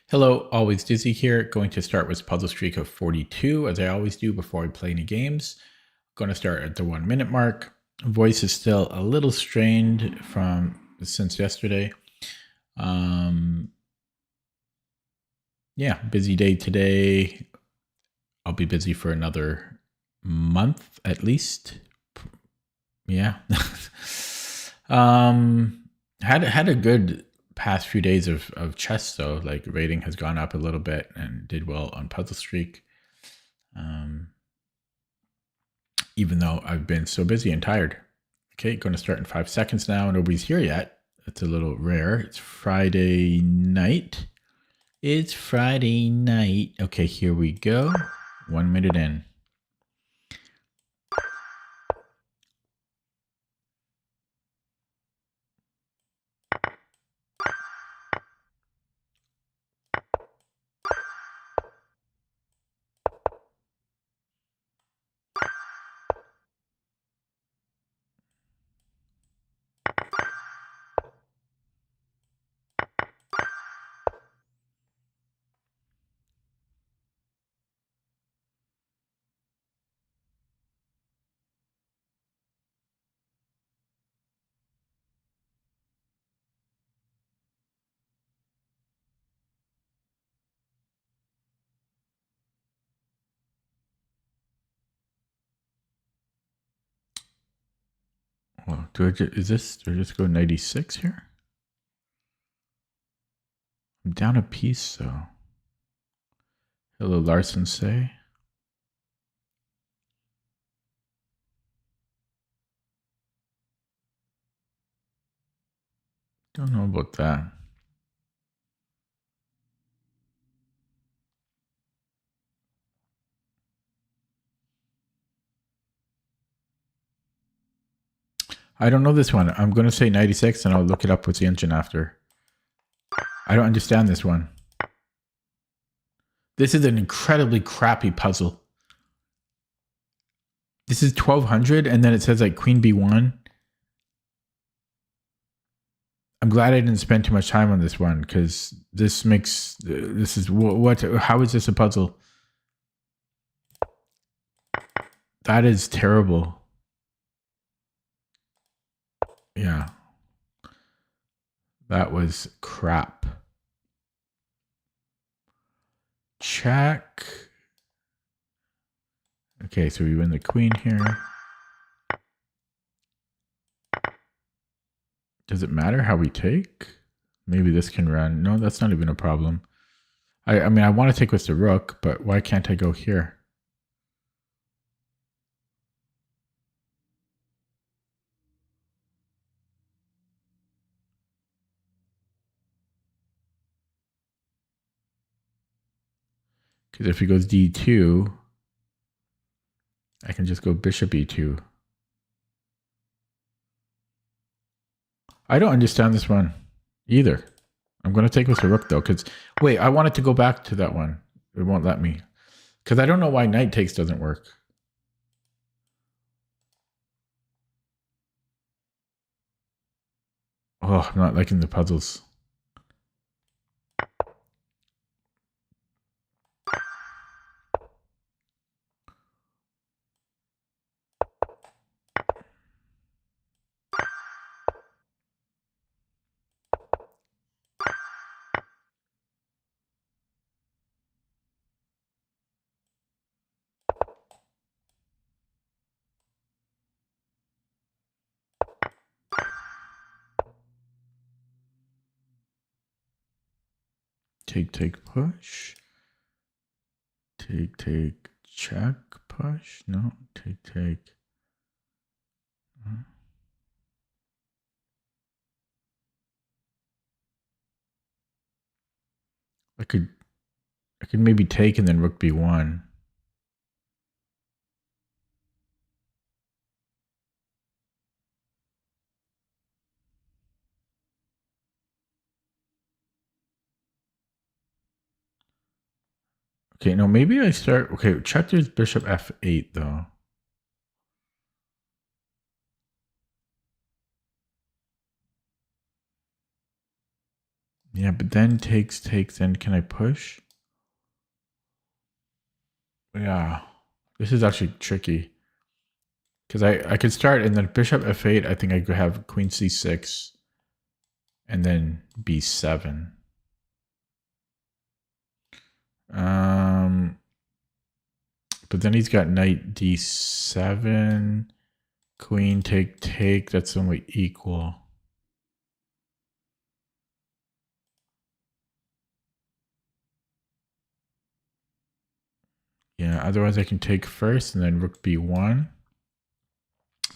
Hello, always Dizzy here. Going to start with puzzle streak of 42, as I always do before I play any games. Going to start at the 1 minute mark. Voice is still a little strained since yesterday. Yeah, busy day today. I'll be busy for another month at least. Yeah. Had a good past few days of chess though. Like rating has gone up a little bit and did well on puzzle streak. Even though I've been so busy and tired. Okay, going to start in 5 seconds now. Nobody's here yet. That's a little rare. It's Friday night. It's Friday night. Okay, here we go. 1 minute in. Oh, do I just go 96 here? I'm down a piece though. Hello, Larson say. Don't know about that. I don't know this one. I'm going to say 96 and I'll look it up with the engine after. I don't understand this one. This is an incredibly crappy puzzle. This is 1200 and then it says like Queen B1. I'm glad I didn't spend too much time on this one because how is this a puzzle? That is terrible. Yeah. That was crap. Check. Okay, so we win the queen here. Does it matter how we take? Maybe this can run. No, that's not even a problem. I mean, I want to take with the rook, but why can't I go here? Because if he goes d2, I can just go bishop e2. I don't understand this one either. I'm going to take with the rook though, because wait, I wanted to go back to that one. It won't let me. Because I don't know why knight takes doesn't work. Oh, I'm not liking the puzzles. Take, push. Take, check, push. No, take. I could maybe take and then rook b1. Okay, no, maybe I start. Okay, check there's bishop f8 though. Yeah, but then takes, and can I push? Yeah. This is actually tricky. Because I could start and then bishop f8, I think I could have queen c6 and then b7. But then he's got knight d7, queen take, that's only equal. Yeah, otherwise I can take first and then rook b1.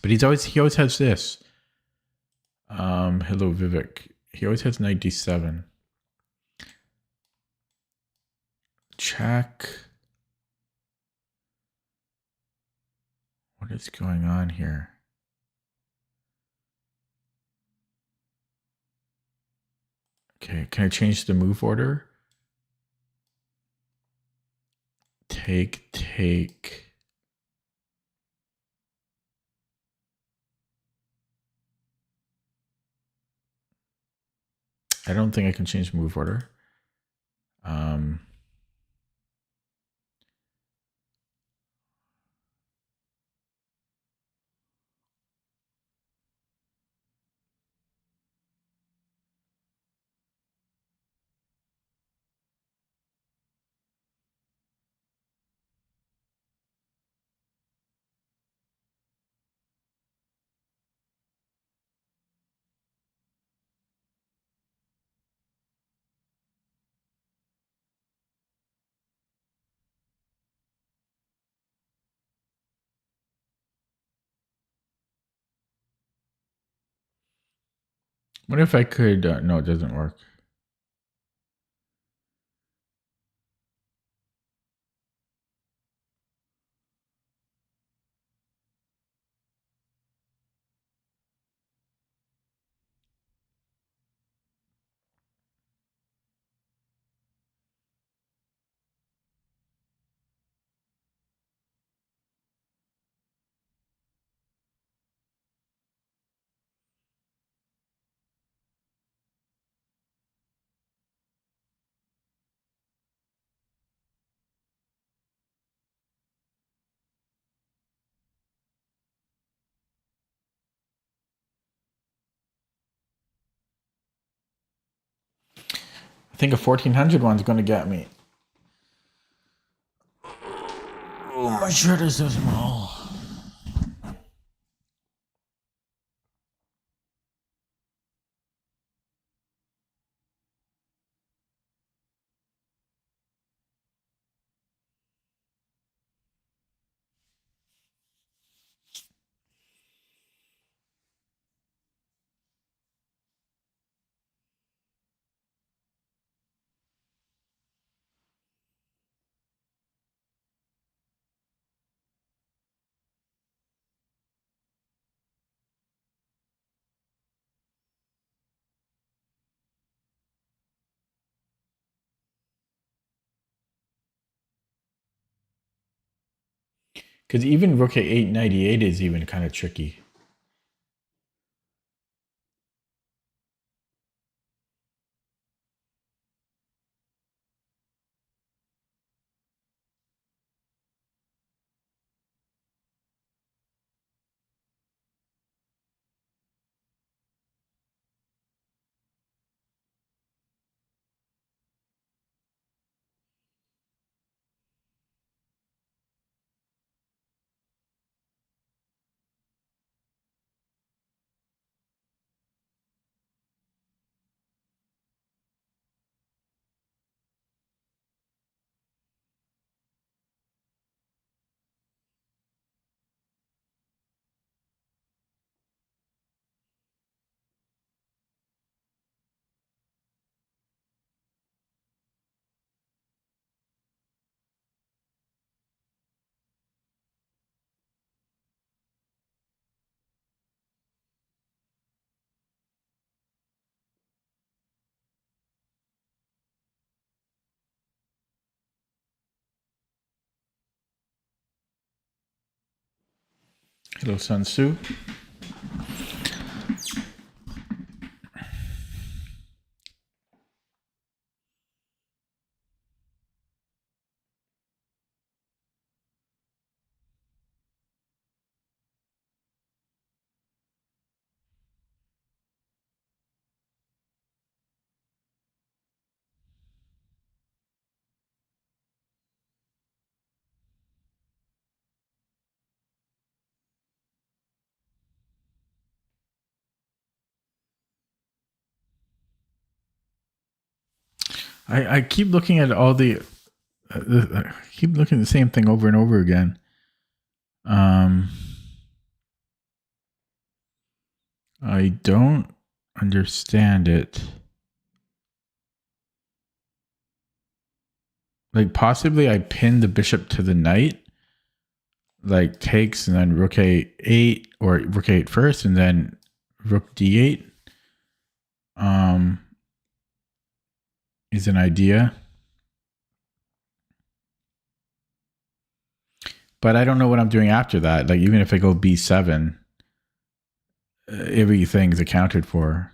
But he always has this. Hello Vivek. He always has knight d7. Check. What is going on here? Okay, can I change the move order? Take. I don't think I can change the move order. What if I could, no, it doesn't work. I think a 1400 one's going to get me. Oh, my shirt is so small. Because even rook a8 98 is even kind of tricky. Hello, Sun Tzu. I keep looking at all I keep looking at the same thing over and over again. I don't understand it. Like possibly I pin the bishop to the knight, like takes and then rook a8 or rook a8 first and then rook d8 is an idea. But I don't know what I'm doing after that. Like even if I go b7, everything's accounted for.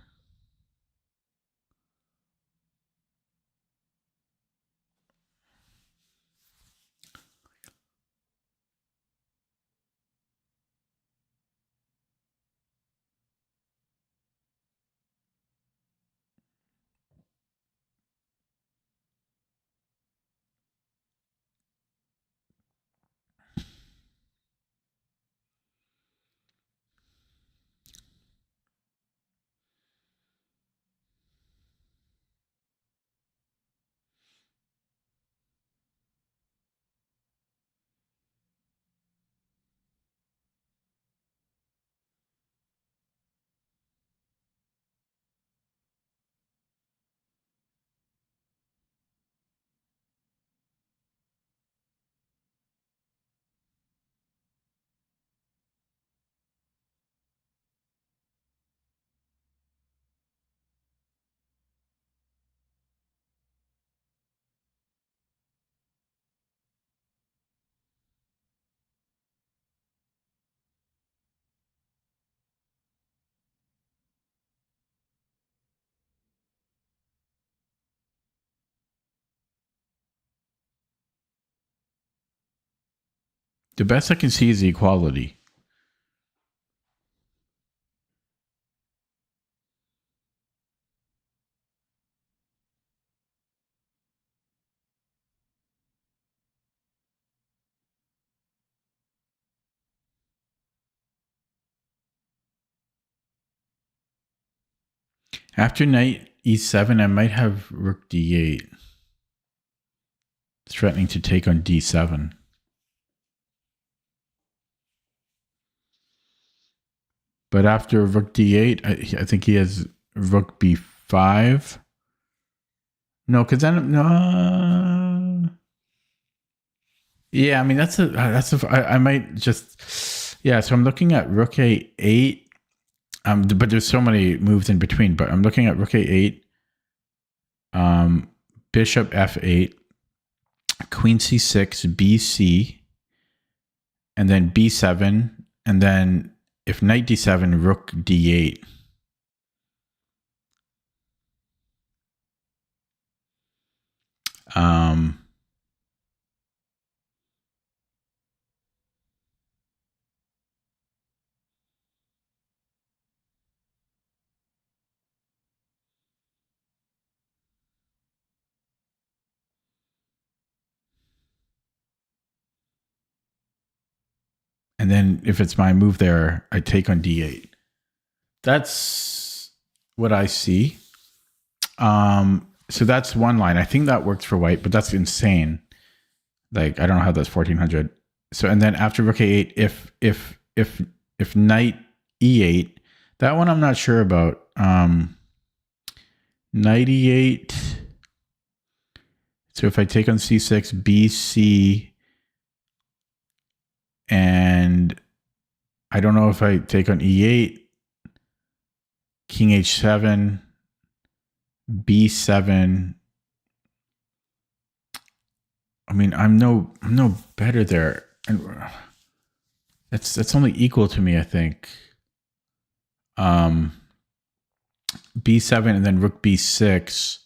The best I can see is the equality. After knight e7, I might have rook d8. Threatening to take on d7. But after rook d8, I think he has rook b5. No, because then no. Yeah, I mean I might just So I'm looking at rook a8. But there's so many moves in between. But I'm looking at rook a8, bishop f8, queen c6, bc, and then b7, and then if knight d7, rook d8. And then if it's my move there, I take on d8. That's what I see. So that's one line. I think that works for white, but that's insane. Like I don't know how that's 1400. So and then after rook a8, if knight e8, that one I'm not sure about. Knight e8. So if I take on c6, bc, and I don't know if I take on e8, king h7, b7. I mean, I'm no better there, and that's only equal to me, I think. B7 and then rook b6.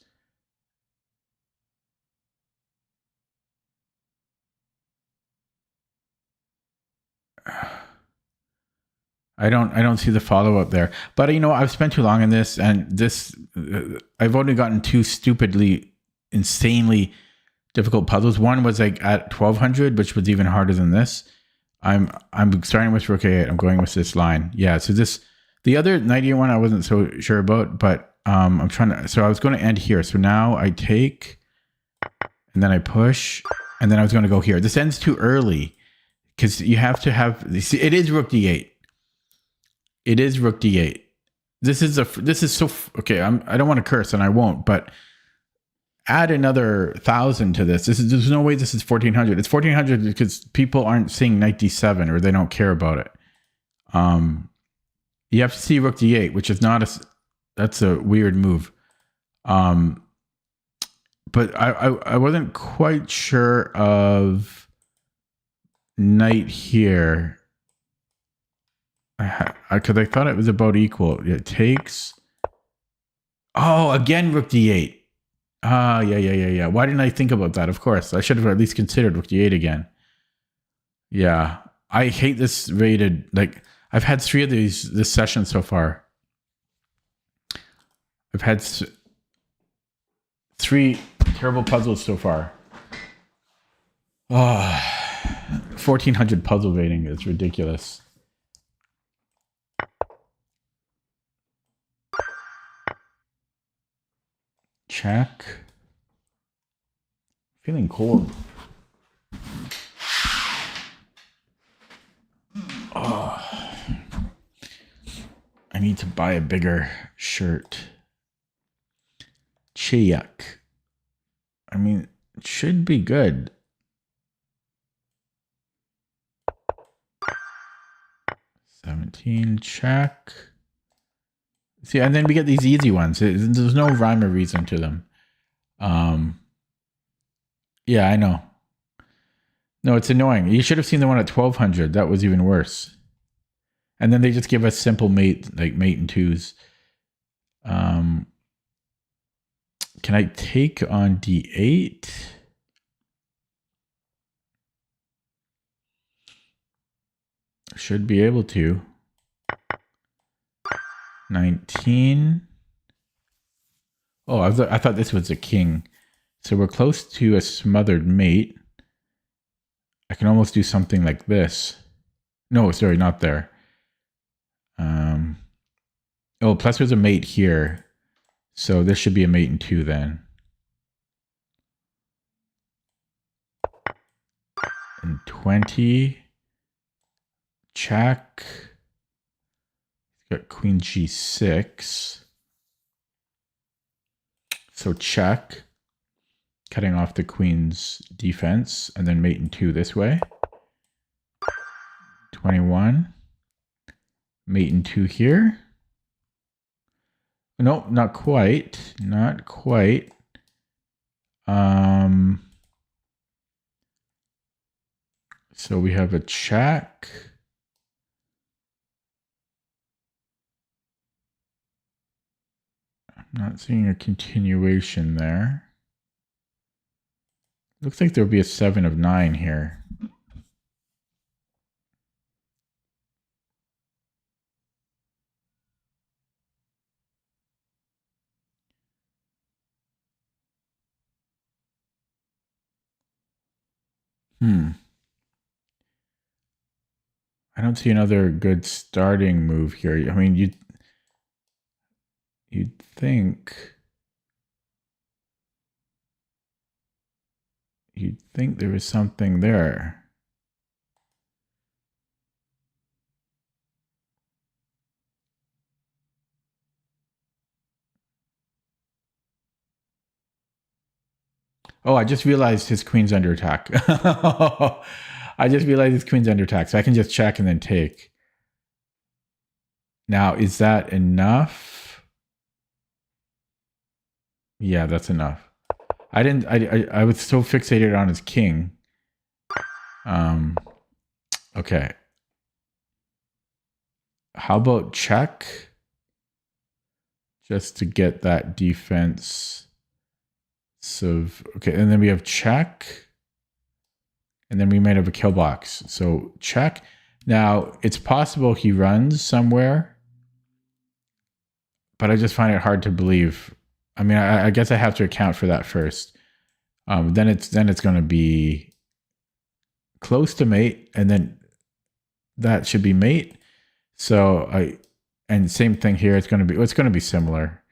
I don't see the follow up there. But I've spent too long on this, and this I've only gotten two stupidly, insanely difficult puzzles. One was like at 1200, which was even harder than this. I'm starting with rook a8. I'm going with this line. Yeah. So the other 91 I wasn't so sure about, but I'm trying to. So I was going to end here. So now I take And then I push, and then I was going to go here. This ends too early because you have to have. See, it is rook d8. It is rook d8. This is so okay. I don't want to curse, and I won't. But add another 1,000 to this. There's no way this is 1,400. It's 1,400 because people aren't seeing knight d7 or they don't care about it. You have to see rook d8, which is not a. That's a weird move. But I wasn't quite sure of knight here. Because I thought it was about equal. It takes. Oh, again, rook d8. Yeah. Why didn't I think about that? Of course, I should have at least considered rook d8 again. Yeah, I hate this rated. Like, I've had 3 of these this session so far. I've had 3 terrible puzzles so far. Oh, 1,400 puzzle rating is ridiculous. Check. Feeling cold. Oh, I need to buy a bigger shirt. Check. I mean, it should be good. $17, check. See, and then we get these easy ones. There's no rhyme or reason to them. Yeah, I know. No, it's annoying. You should have seen the one at 1,200. That was even worse. And then they just give us simple mate, like mate and twos. Can I take on d8? Should be able to. 19. Oh, I thought this was a king. So we're close to a smothered mate. I can almost do something like this. No, sorry, not there. Oh, plus there's a mate here. So this should be a mate and 2 then. And 20. Check. Got queen g6. So check. Cutting off the queen's defense. And then mate and 2 this way. 21. Mate and 2 here. No, not quite. Not quite. So we have a check. I'm not seeing a continuation there. Looks like there'll be a 7 of 9 here. I don't see another good starting move here. I mean, you'd think there was something there. Oh, I just realized his queen's under attack. I just realized his queen's under attack, so I can just check and then take. Now, is that enough? Yeah, that's enough. I was so fixated on his king. Okay. How about check? Just to get that defense. So, okay, and then we have check. And then we might have a kill box. So check. Now, it's possible he runs somewhere. But I just find it hard to believe. I mean, I guess I have to account for that first. Then it's going to be close to mate, and then that should be mate. So and same thing here. It's going to be similar.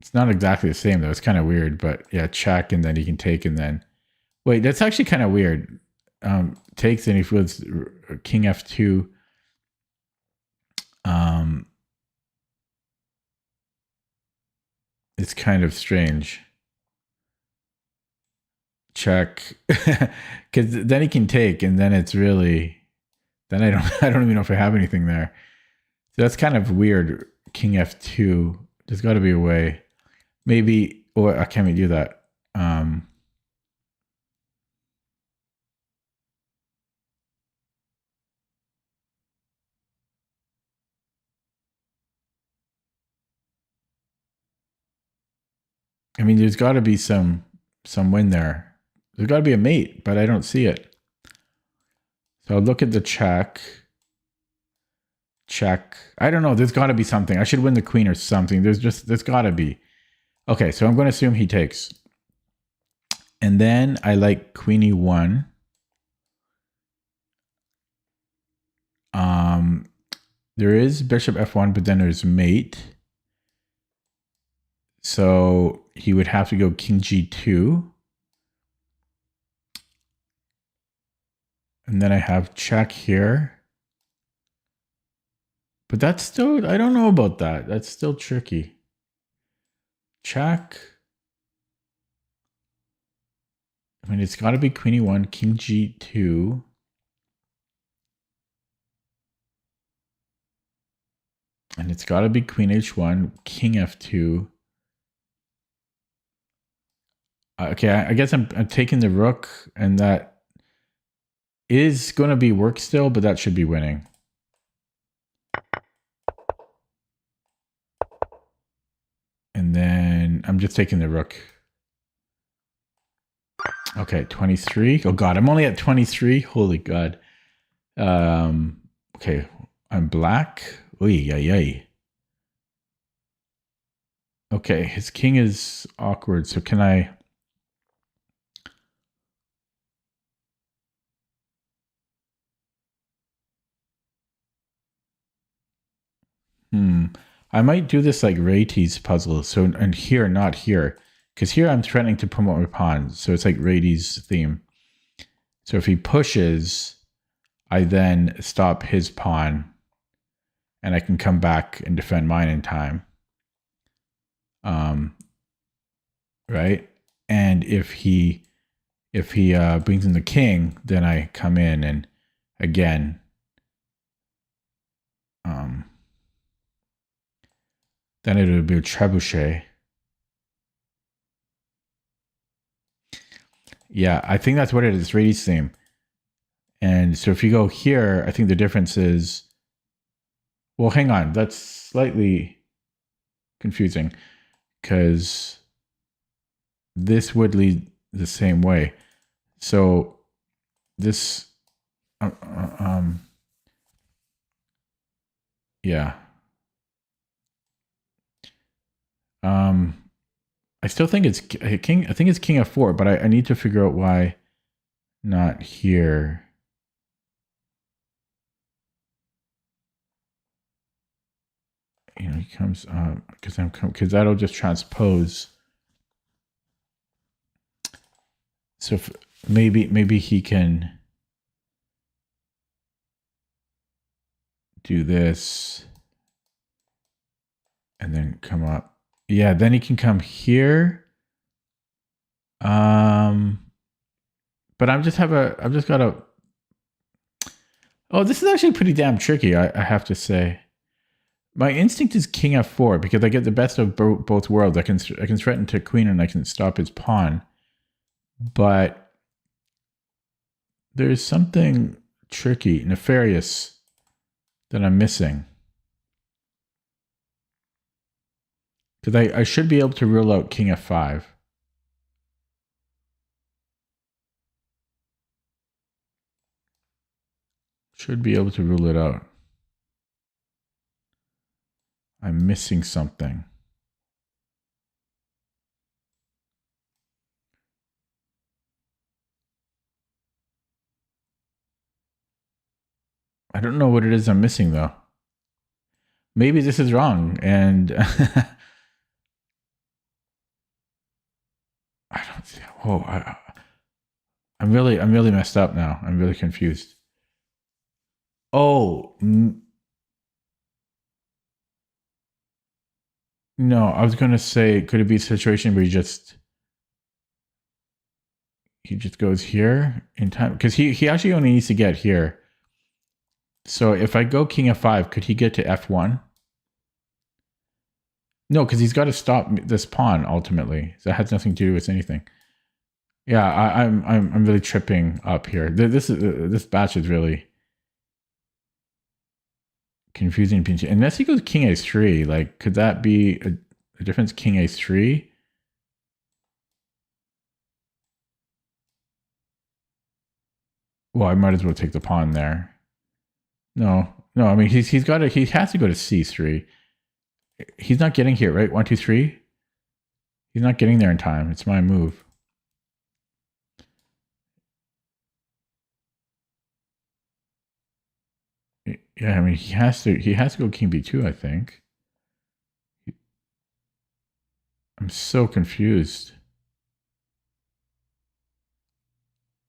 It's not exactly the same though. It's kind of weird, but yeah, check and then he can take and then wait. That's actually kind of weird. Takes and he was king f2. It's kind of strange. Check, because then he can take, and then it's really. Then I don't even know if I have anything there. So that's kind of weird. King f2. There's got to be a way. Maybe, or can we do that? I mean, there's got to be some win there. There's got to be a mate, but I don't see it. So I'll look at the check. Check. I don't know. There's got to be something. I should win the queen or something. There's got to be. Okay, so I'm going to assume he takes. And then I like queen e1. There is bishop f1, but then there's mate. So he would have to go king g2. And then I have check here. But that's still, I don't know about that. That's still tricky. Check. I mean, it's got to be queen e1, king g2. And it's got to be queen h1, king f2. Okay, I guess I'm taking the rook, and that is going to be work still, but that should be winning. And then I'm just taking the rook. Okay, 23. Oh God, I'm only at 23. Holy God. Okay, I'm black. Oy, yay, yay. Okay, his king is awkward. So can I? I might do this like Rayt's puzzle. So, and here, not here. Because here I'm threatening to promote my pawn. So it's like Ray's theme. So if he pushes, I then stop his pawn. And I can come back and defend mine in time. Right? And if he brings in the king, then I come in and again, then it would be a trebuchet. Yeah, I think that's what it is. Ray's theme. And so if you go here, I think the difference is, well, hang on. That's slightly confusing because this would lead the same way. So this, yeah. I still think it's king. I think it's king f4, but I need to figure out why not here. You know, he comes up because that'll just transpose. So if, maybe he can do this and then come up. Yeah, then he can come here. But I've just got a. Oh, this is actually pretty damn tricky. I have to say. My instinct is king f4 because I get the best of both worlds. I can threaten to queen and I can stop his pawn. But there's something tricky, nefarious that I'm missing. Because I should be able to rule out king f5. Should be able to rule it out. I'm missing something. I don't know what it is I'm missing though. Maybe this is wrong and Oh, I'm really messed up now. I'm really confused. Oh, no, I was gonna say, could it be a situation where he just goes here in time? Because he actually only needs to get here. So if I go king f5, could he get to f1? No, because he's got to stop this pawn ultimately. That has nothing to do with anything. Yeah, I'm really tripping up here. This batch is really confusing. Unless he goes king a3, like could that be a difference? King a3. Well, I might as well take the pawn there. No. I mean he has to go to c3. He's not getting here, right? 1, 2, 3. He's not getting there in time. It's my move. Yeah, I mean he has to go king b2, I think. I'm so confused.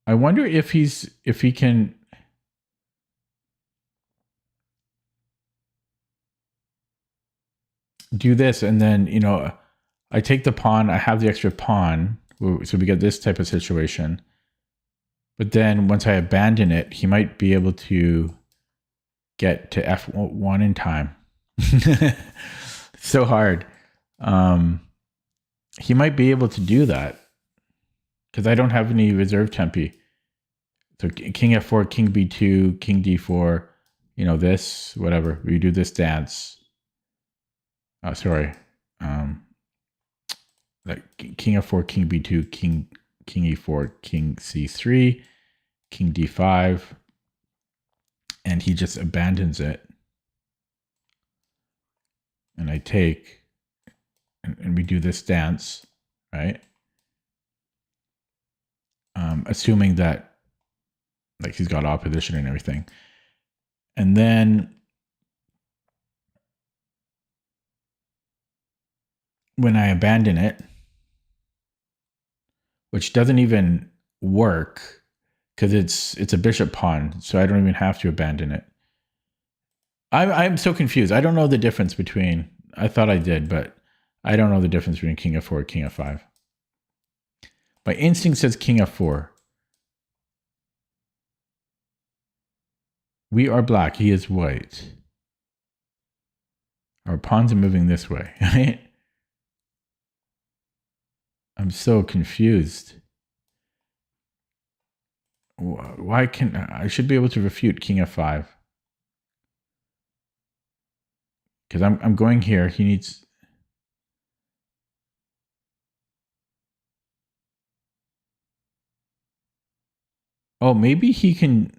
I wonder if he can do this and then, I take the pawn, I have the extra pawn, so we get this type of situation. But then once I abandon it, he might be able to get to f1 in time. So hard. He might be able to do that because I don't have any reserve tempi. So king f4, king b2, king d4, this, whatever. We do this dance. Sorry. Like king f4, king b2, king e4, king c3, king d5, and he just abandons it. And I take, and we do this dance, right? Assuming that like he's got opposition and everything. And then when I abandon it, which doesn't even work because it's a bishop pawn, so I don't even have to abandon it. I'm so confused. I don't know the difference between. I thought I did, but I don't know the difference between king f4 and king f5. My instinct says king f4. We are black. He is white. Our pawns are moving this way, right? I'm so confused. Why can I should be able to refute king f5? Because I'm going here. He needs. Oh, maybe he can.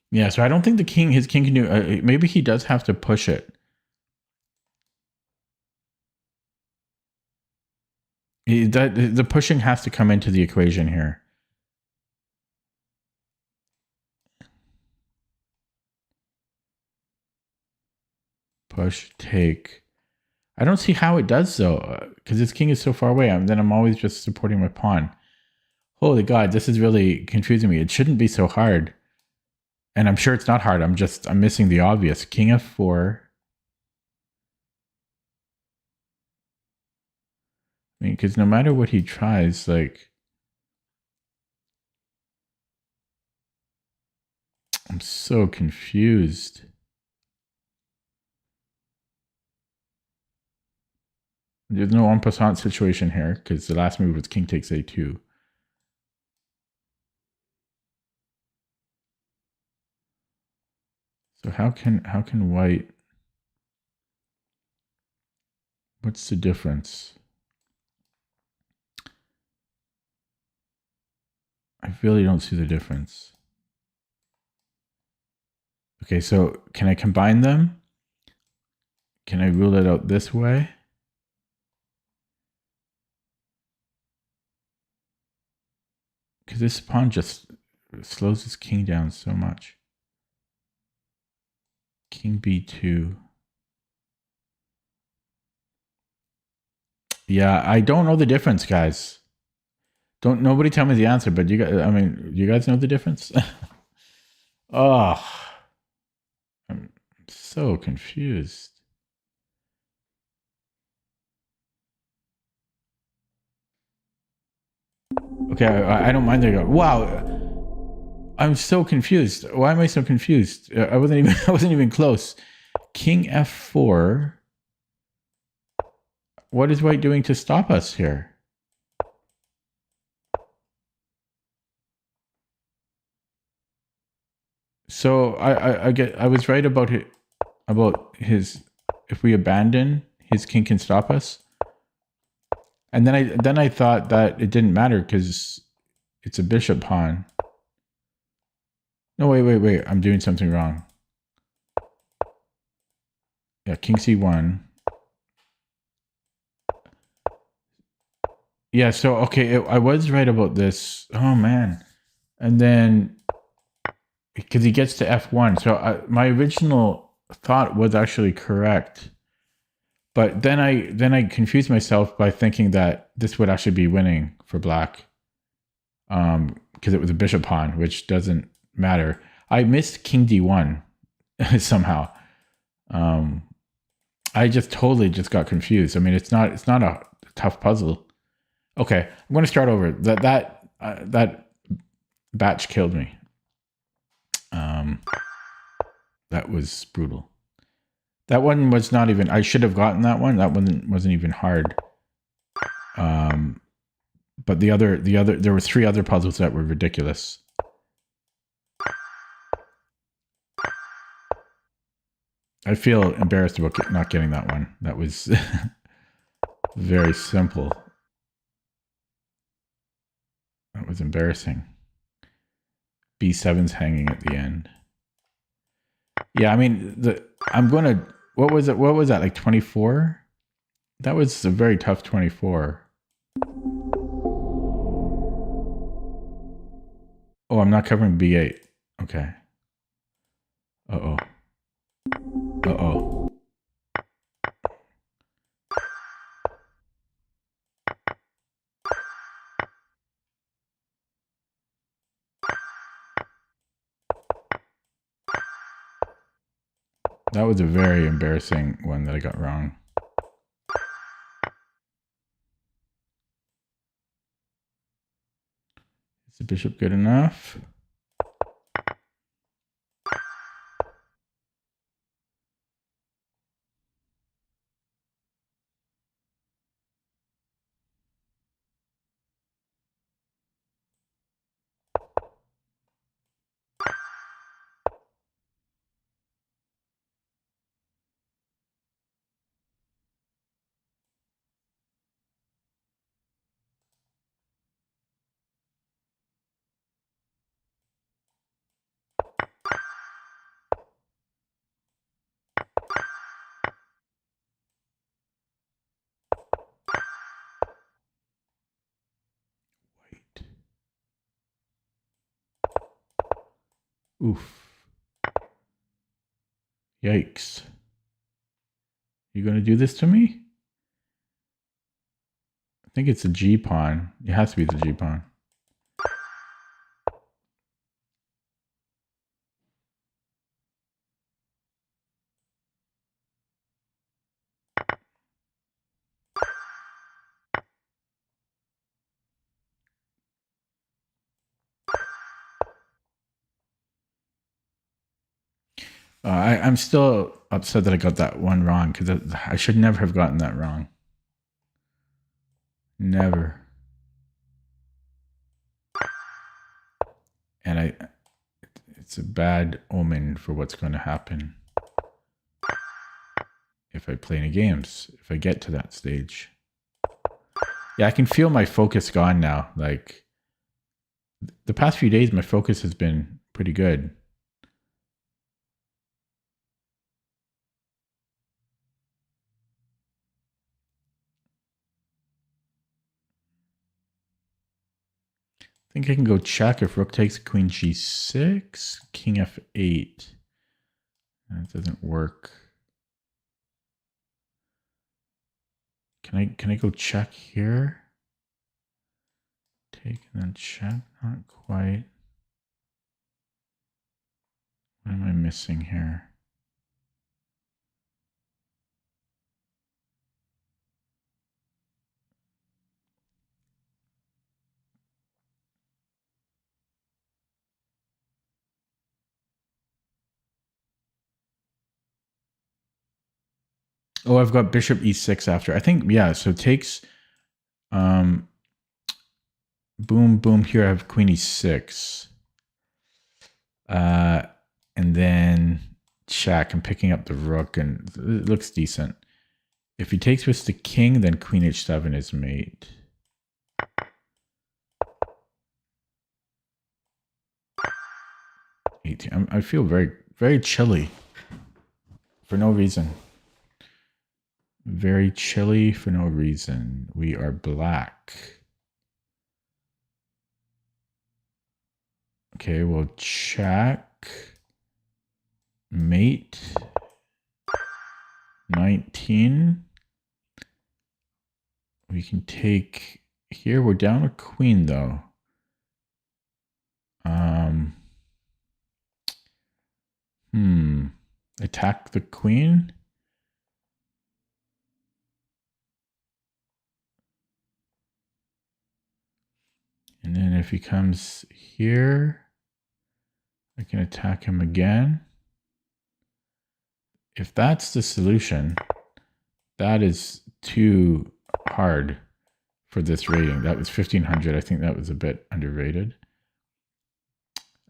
Yeah, so I don't think his king can do. Maybe he does have to push it. The pushing has to come into the equation here. Push, take. I don't see how it does though, because his king is so far away. Then I'm always just supporting my pawn. Holy God, this is really confusing me. It shouldn't be so hard. And I'm sure it's not hard. I'm missing the obvious. King f4. I mean, because no matter what he tries, like, I'm so confused. There's no en passant situation here because the last move was king takes a2. So how can white? What's the difference? I really don't see the difference. Okay, so can I combine them? Can I rule it out this way? Because this pawn just slows his king down so much. King b2. Yeah, I don't know the difference, guys. Don't nobody tell me the answer, but you guys, I mean, you guys know the difference? Oh, I'm so confused. Okay, I don't mind. There you go. Wow, I'm so confused. Why am I so confused? I wasn't even close. King f4. What is white doing to stop us here? So I was right about his if we abandon, his king can stop us. And then I thought that it didn't matter because it's a bishop pawn. No, wait. I'm doing something wrong. Yeah, king c1. Yeah, so okay, I was right about this. Oh man. And then because he gets to f1. So my original thought was actually correct. But then I confused myself by thinking that this would actually be winning for black. Because it was a bishop pawn, which doesn't matter. I missed king d1 somehow. I just totally just got confused. I mean, it's not a tough puzzle. Okay, I'm going to start over. That batch killed me. That was brutal. That one was not even. I should have gotten that one. That one wasn't even hard. But the other, there were 3 other puzzles that were ridiculous. I feel embarrassed about not getting that one. That was very simple. That was embarrassing. B7's hanging at the end. Yeah, I mean, I'm going to, what was it? What was that, like 24? That was a very tough 24. Oh, I'm not covering B8. Okay. Uh-oh. Uh-oh. That was a very embarrassing one that I got wrong. Is the bishop good enough? Wait. Oof. Yikes. You gonna do this to me? I think it's a G pawn. It has to be the G pawn. I'm still upset that I got that one wrong because I should never have gotten that wrong. Never. And it's a bad omen for what's going to happen if I play any games, if I get to that stage. Yeah, I can feel my focus gone now. Like the past few days, my focus has been pretty good. think I can go check if rook takes queen g6, king f8. That doesn't work. Can I go check here? Take and then check. Not quite. What am I missing here? Oh, I've got bishop e6 after. I think, yeah, so takes boom, boom. Here I have queen e6. And then check. I'm picking up the rook, and it looks decent. If he takes with the king, then queen h7 is mate. I feel very, very chilly for no reason. Very chilly for no reason. We are black. Okay, we'll check. Mate. 19. We can take here. We're down a queen though. Attack the queen. And then if he comes here, I can attack him again. If that's the solution, that is too hard for this rating. That was 1500. I think that was a bit underrated.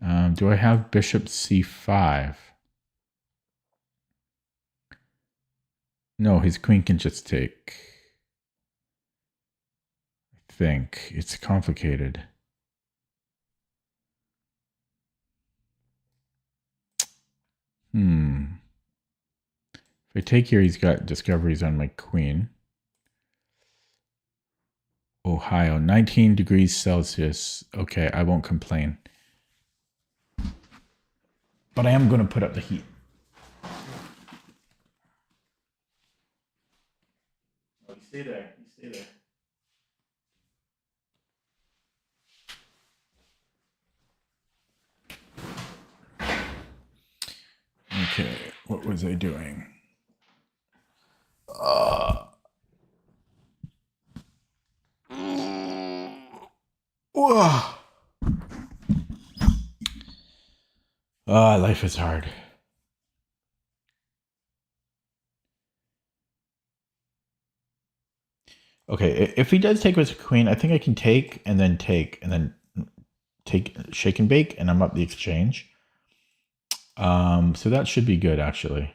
Do I have bishop c5? No, his queen can just take. I think it's complicated. If I take here, he's got discoveries on my queen. Ohio, 19 degrees Celsius. Okay, I won't complain. But I am going to put up the heat. Oh, you stay there. You stay there. Okay, what was I doing? Whoa. Life is hard. Okay, if he does take with a queen, I think I can take and then take shake and bake, and I'm up the exchange. So that should be good, actually.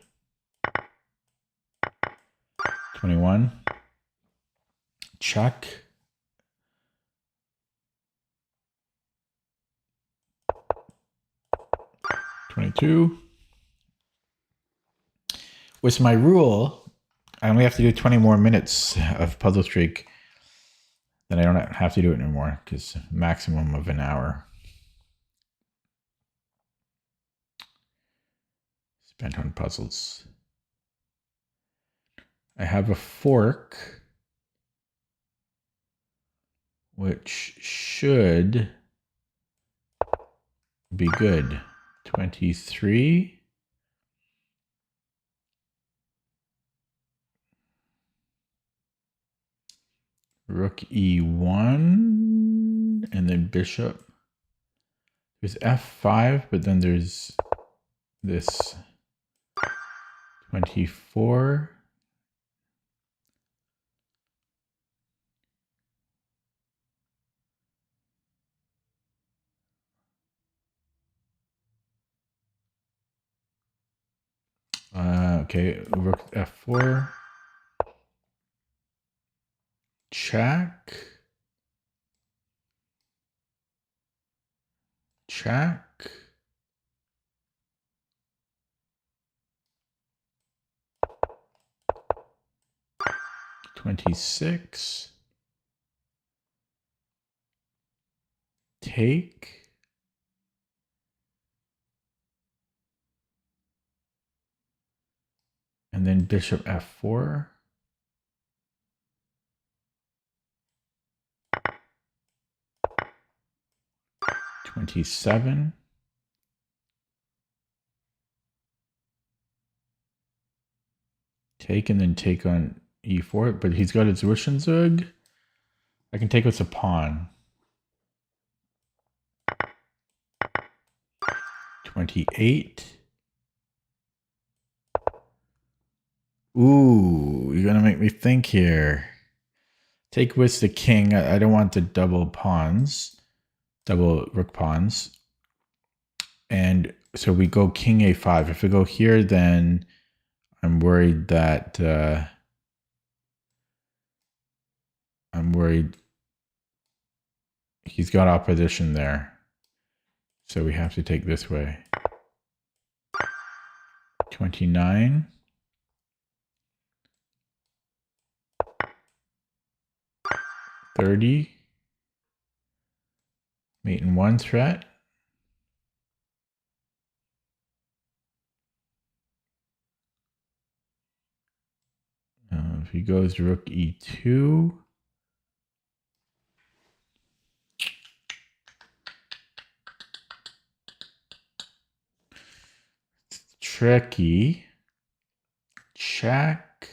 21. Check. $22. With my rule, I only have to do 20 more minutes of puzzle streak. Then I don't have to do it anymore because maximum of an hour spent on puzzles. I have a fork, which should be good. 23. Rook e1, and then bishop. There's f5, but then there's this 24. Okay, rook f4. Check. Check. $26. take. And then bishop f4. (27). Take and then take on e4, but he's got his Zwischenzug. I can take with a pawn. 28. Ooh, you're gonna make me think here. Take with the king. I don't want the double pawns, double rook pawns. And so we go king a5. If we go here, then I'm worried that he's got opposition there. So we have to take this way. 29. (30). Mate in one threat. If he goes rook e2. It's tricky. Check.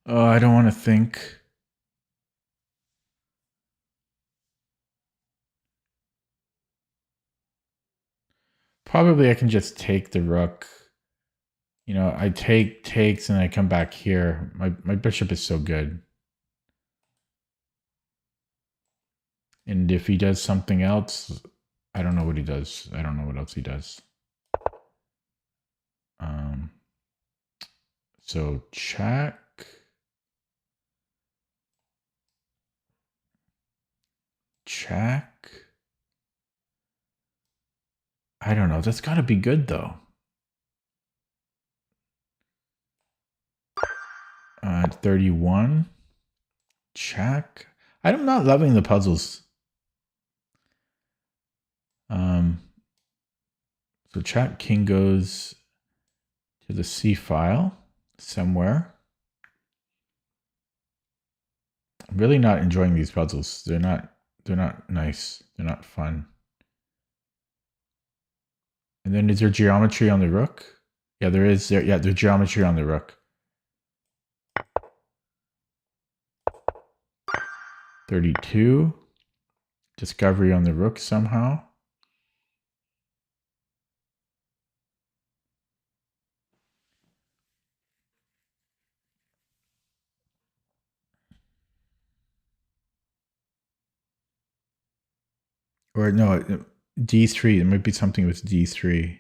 Oh, I don't want to think. Probably I can just take the rook. You know, I takes, and I come back here. My bishop is so good. And if he does something else, I don't know what he does. I don't know what else he does. So check. Check. I don't know. That's got to be good, though. 31. Check. I'm not loving the puzzles. So check. King goes to the C file somewhere. I'm really not enjoying these puzzles. They're not nice. They're not fun. And then is there geometry on the rook? Yeah, there is. Yeah, there's geometry on the rook. 32. Discovery on the rook somehow. Or no, d3. It might be something with d3.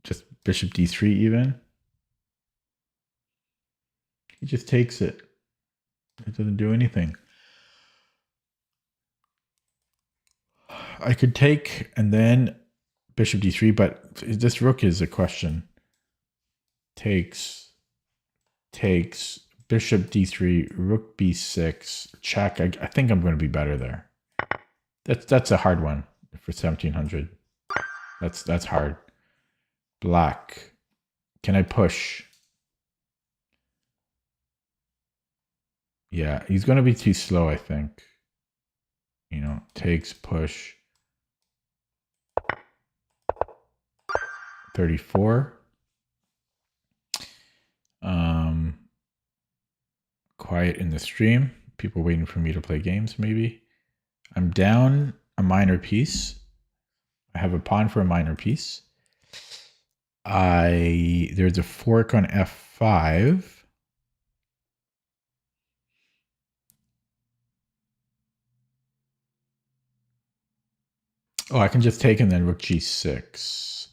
Just bishop d3 even. He just takes it. It doesn't do anything. I could take and then bishop d3, but this rook is a question. Takes, bishop d3, rook b6, check. I think I'm going to be better there. That's a hard one for 1700. That's hard. Black. Can I push? Yeah, he's going to be too slow, I think. You know, takes, push. 34. Quiet in the stream. People waiting for me to play games, maybe. I'm down a minor piece. I have a pawn for a minor piece. There's a fork on f5. Oh, I can just take and then rook g6.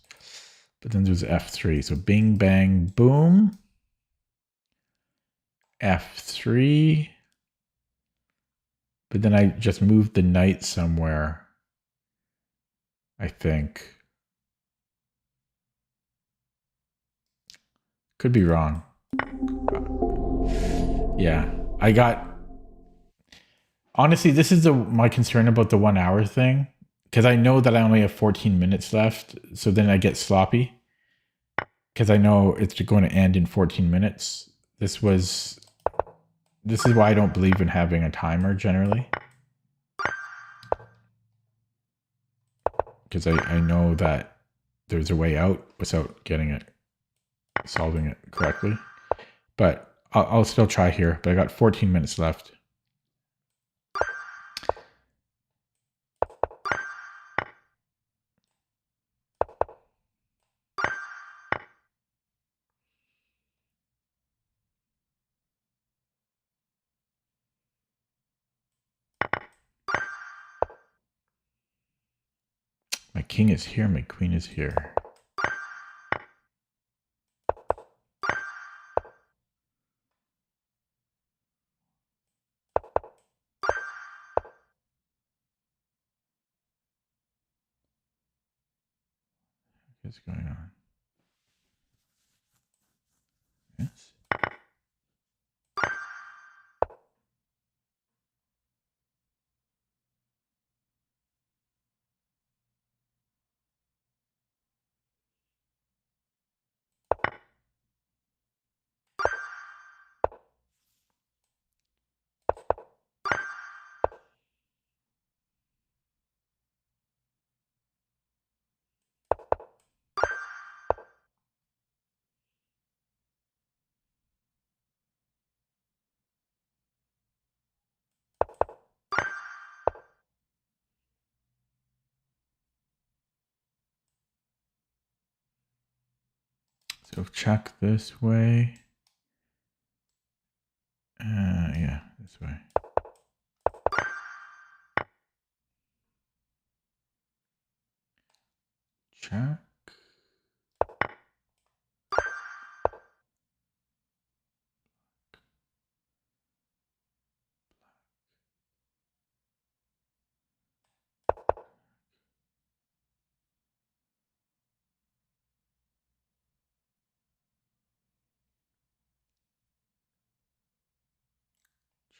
But then there's f3. So bing, bang, boom. f3. But then I just moved the knight somewhere, I think. Could be wrong. Yeah, I got. Honestly, this is my concern about the 1 hour thing, because I know that I only have 14 minutes left. So then I get sloppy because I know it's going to end in 14 minutes. This is why I don't believe in having a timer generally, because I know that there's a way out without solving it correctly. But I'll still try here. But I got 14 minutes left. My king is here. My queen is here. What's going on? Yes. So check this way. Yeah, this way. Check.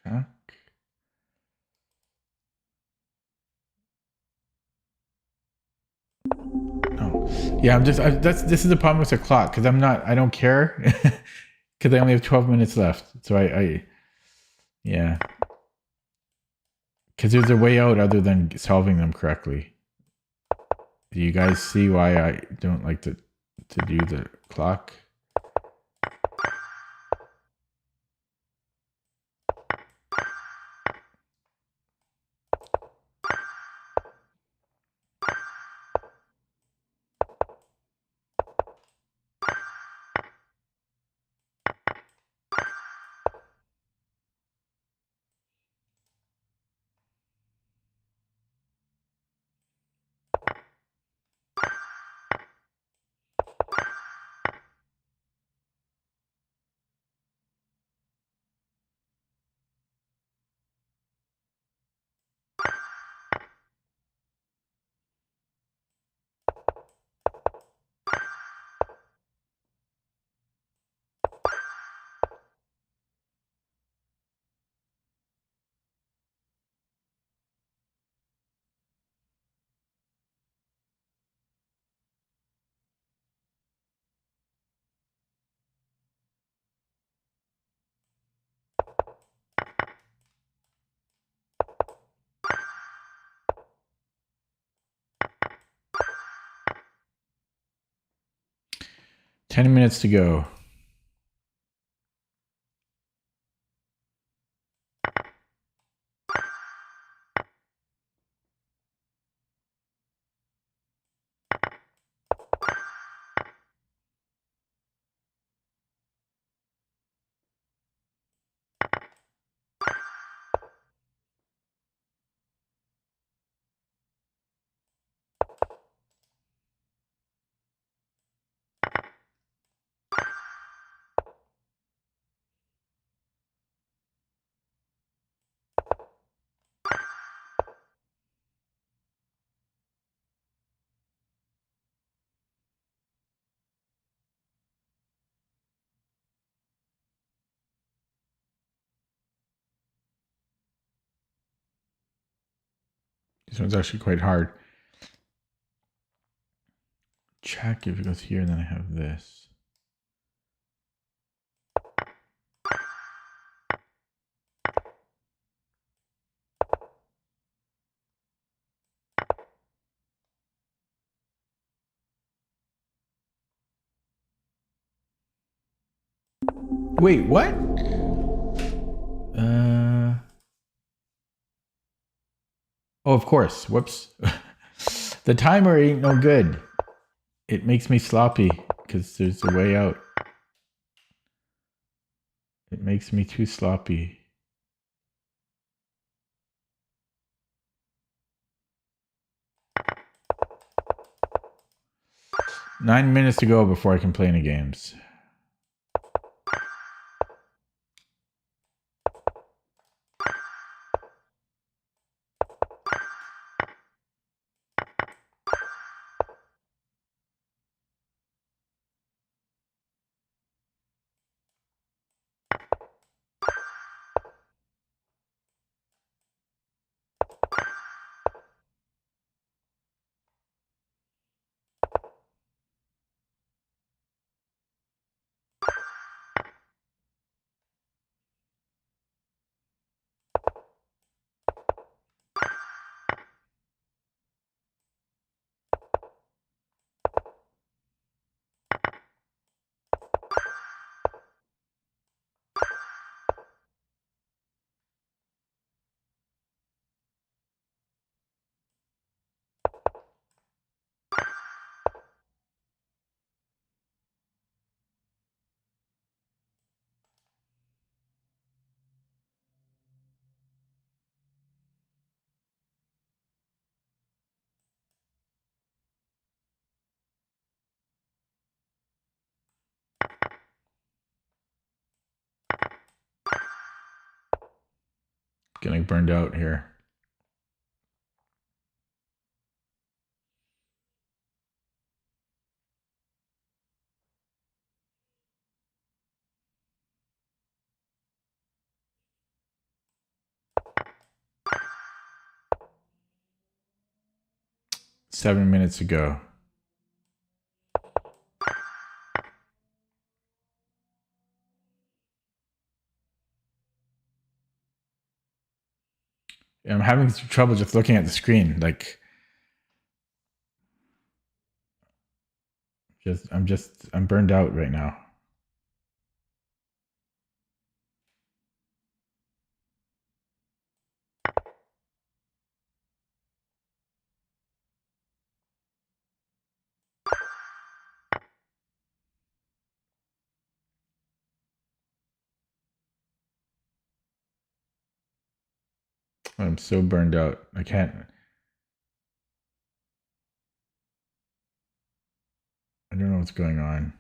Check. Oh, yeah. This is the problem with the clock, because I don't care, because I only have 12 minutes left. So yeah, because there's a way out other than solving them correctly. Do you guys see why I don't like to do the clock? Ten minutes to go. This one's actually quite hard. Check if it goes here, and then I have this. Wait, what? Oh, of course. Whoops. The timer ain't no good. It makes me sloppy because there's a way out. It makes me too sloppy. Nine minutes to go before I can play any games. Getting burned out here. Seven minutes to go. I'm having trouble just looking at the screen. Like, I'm burned out right now. I'm so burned out. I can't. I don't know what's going on.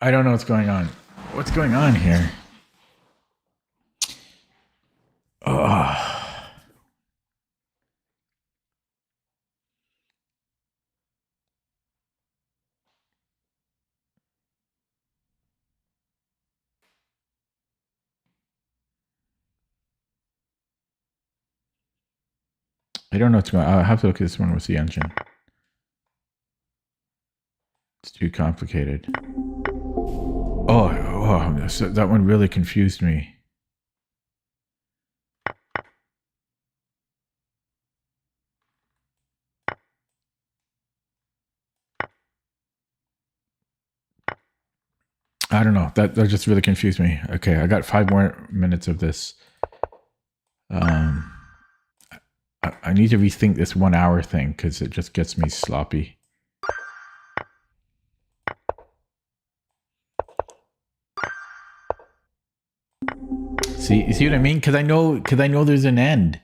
I don't know what's going on. What's going on here? Oh. I don't know what's going on. I'll have to look at this one with the engine. It's too complicated. Oh, so that one really confused me. I don't know. That just really confused me. Okay, I got 5 more minutes of this. I need to rethink this 1 hour thing because it just gets me sloppy. See, you see what I mean? Because I know there's an end.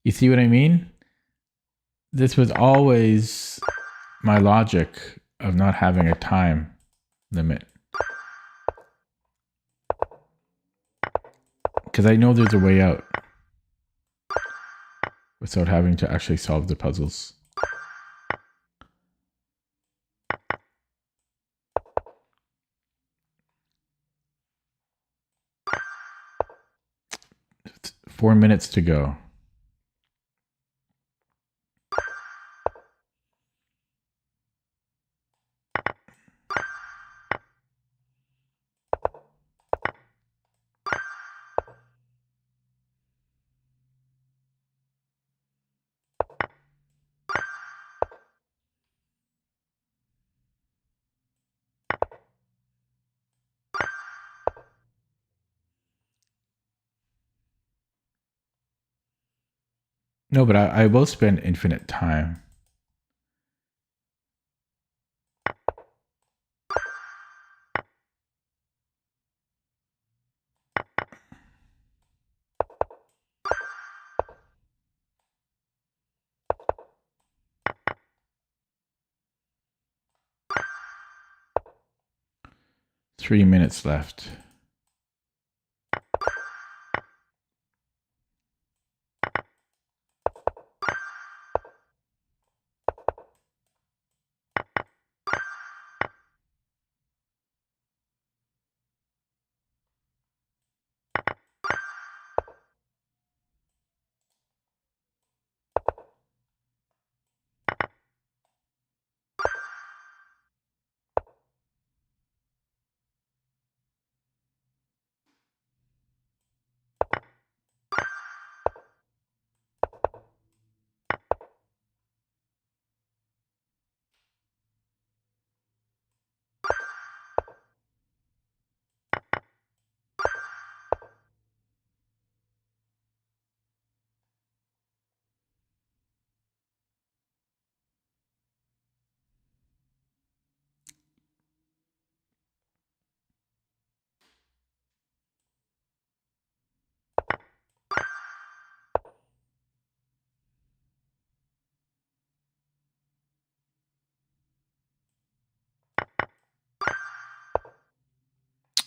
You see what I mean? This was always my logic of not having a time limit. Because I know there's a way out. without having to actually solve the puzzles. It's 4 minutes to go. No, but I will spend infinite time. Three minutes left.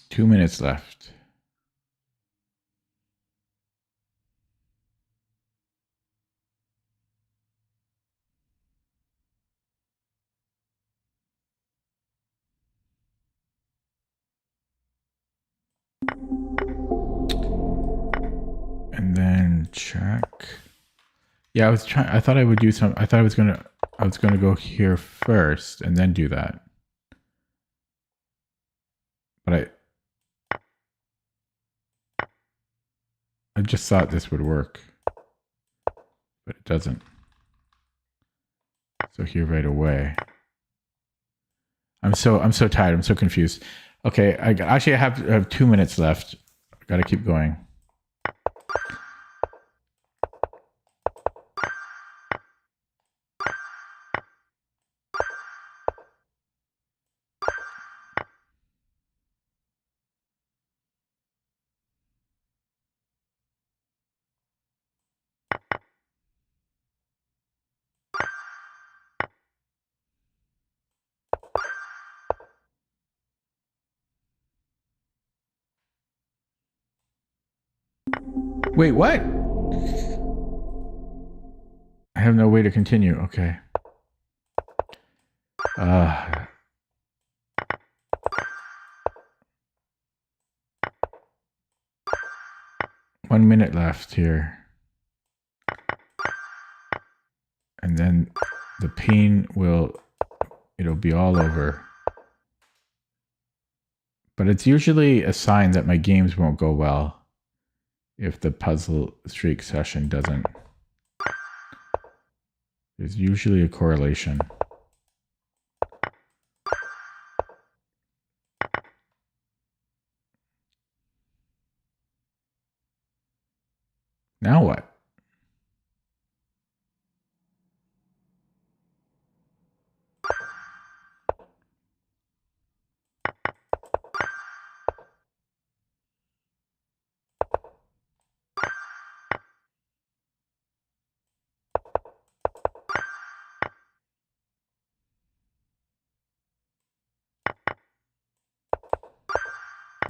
Two minutes left. And then check. Yeah, I thought I would do some. I thought I was gonna go here first and then do that. But I just thought this would work, but it doesn't. So here right away. I'm so tired. I'm so confused. Okay, I have 2 minutes left. I gotta keep going. Wait, what? I have no way to continue. Okay. 1 minute left here. And then the pain it'll be all over. But it's usually a sign that my games won't go well if the puzzle streak session doesn't. There's usually a correlation. Now what?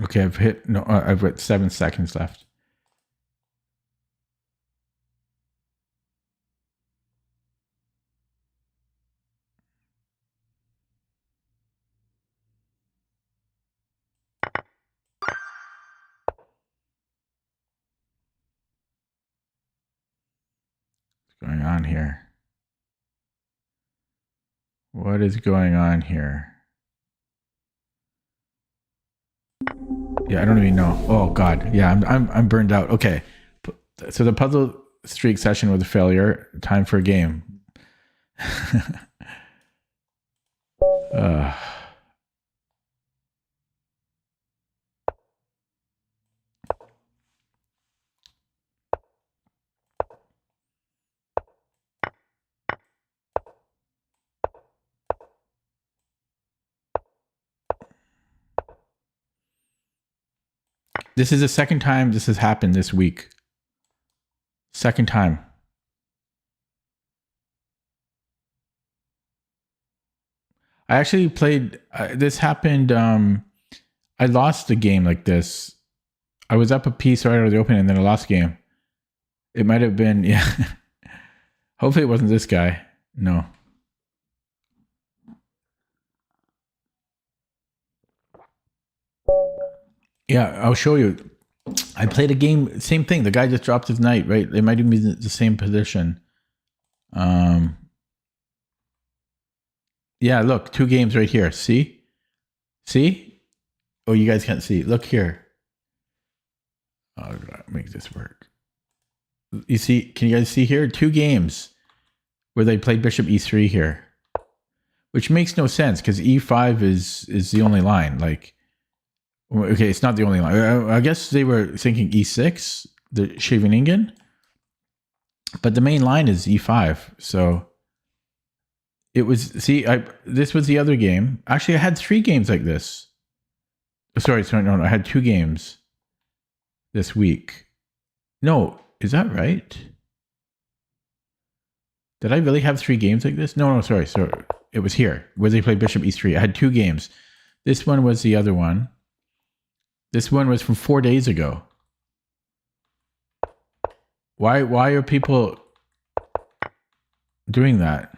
Okay, I've got 7 seconds left. going on here? What is going on here? Yeah, I don't even know. Oh God, yeah, I'm burned out. Okay, so the puzzle streak session was a failure. Time for a game. This is the second time this has happened this week. Second time. I actually played. This happened. I lost a game like this. I was up a piece right out of the open, and then I lost the game. It might have been. Yeah. Hopefully, it wasn't this guy. No. Yeah, I'll show you. I played a game. Same thing. The guy just dropped his knight. Right. They might even be the same position. Yeah. Look, 2 games right here. See. Oh, you guys can't see. Look here. Oh, God, make this work. You see? Can you guys see here? 2 games where they played bishop e3 here, which makes no sense because e5 is the only line. Like, okay, it's not the only line. I guess they were thinking e6, the Scheveningen, but the main line is e5. So it was. See, this was the other game. Actually, I had 3 games like this. Sorry, no, I had 2 games this week. No, is that right? Did I really have 3 games like this? No, sorry. It was here where they played bishop e3. I had 2 games. This one was the other one. This one was from 4 days ago. Why are people doing that?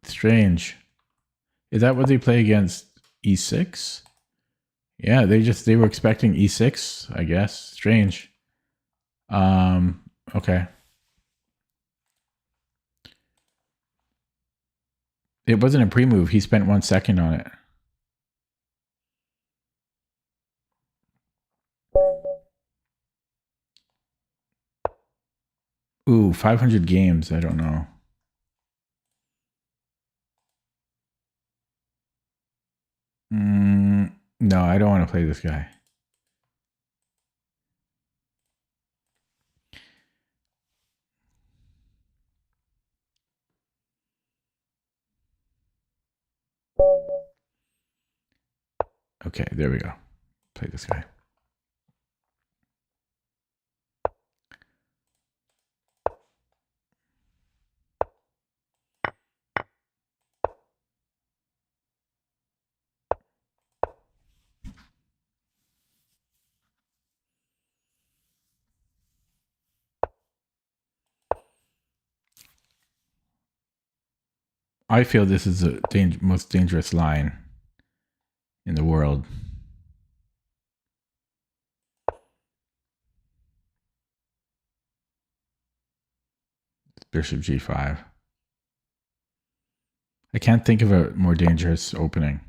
Strange. Is that what they play against e6? Yeah, they were expecting e6, I guess. Strange. Okay. It wasn't a pre-move. He spent 1 second on it. Ooh, 500 games. I don't know. No, I don't want to play this guy. Okay, there we go. Play this guy. I feel this is the most dangerous line in the world. Bishop g5. I can't think of a more dangerous opening.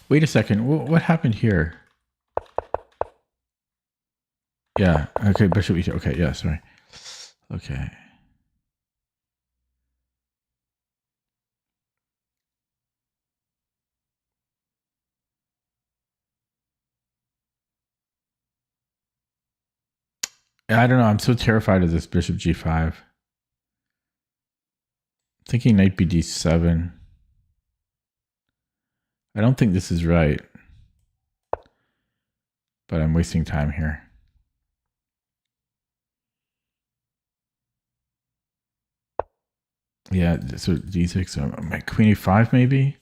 Wait a second. What happened here? Yeah. Okay. Bishop e2. Okay. Yeah. Sorry. Okay. I don't know. I'm so terrified of this bishop g5. Thinking knight bd7. I don't think this is right, but I'm wasting time here. Yeah, so d6, my queen e5 maybe?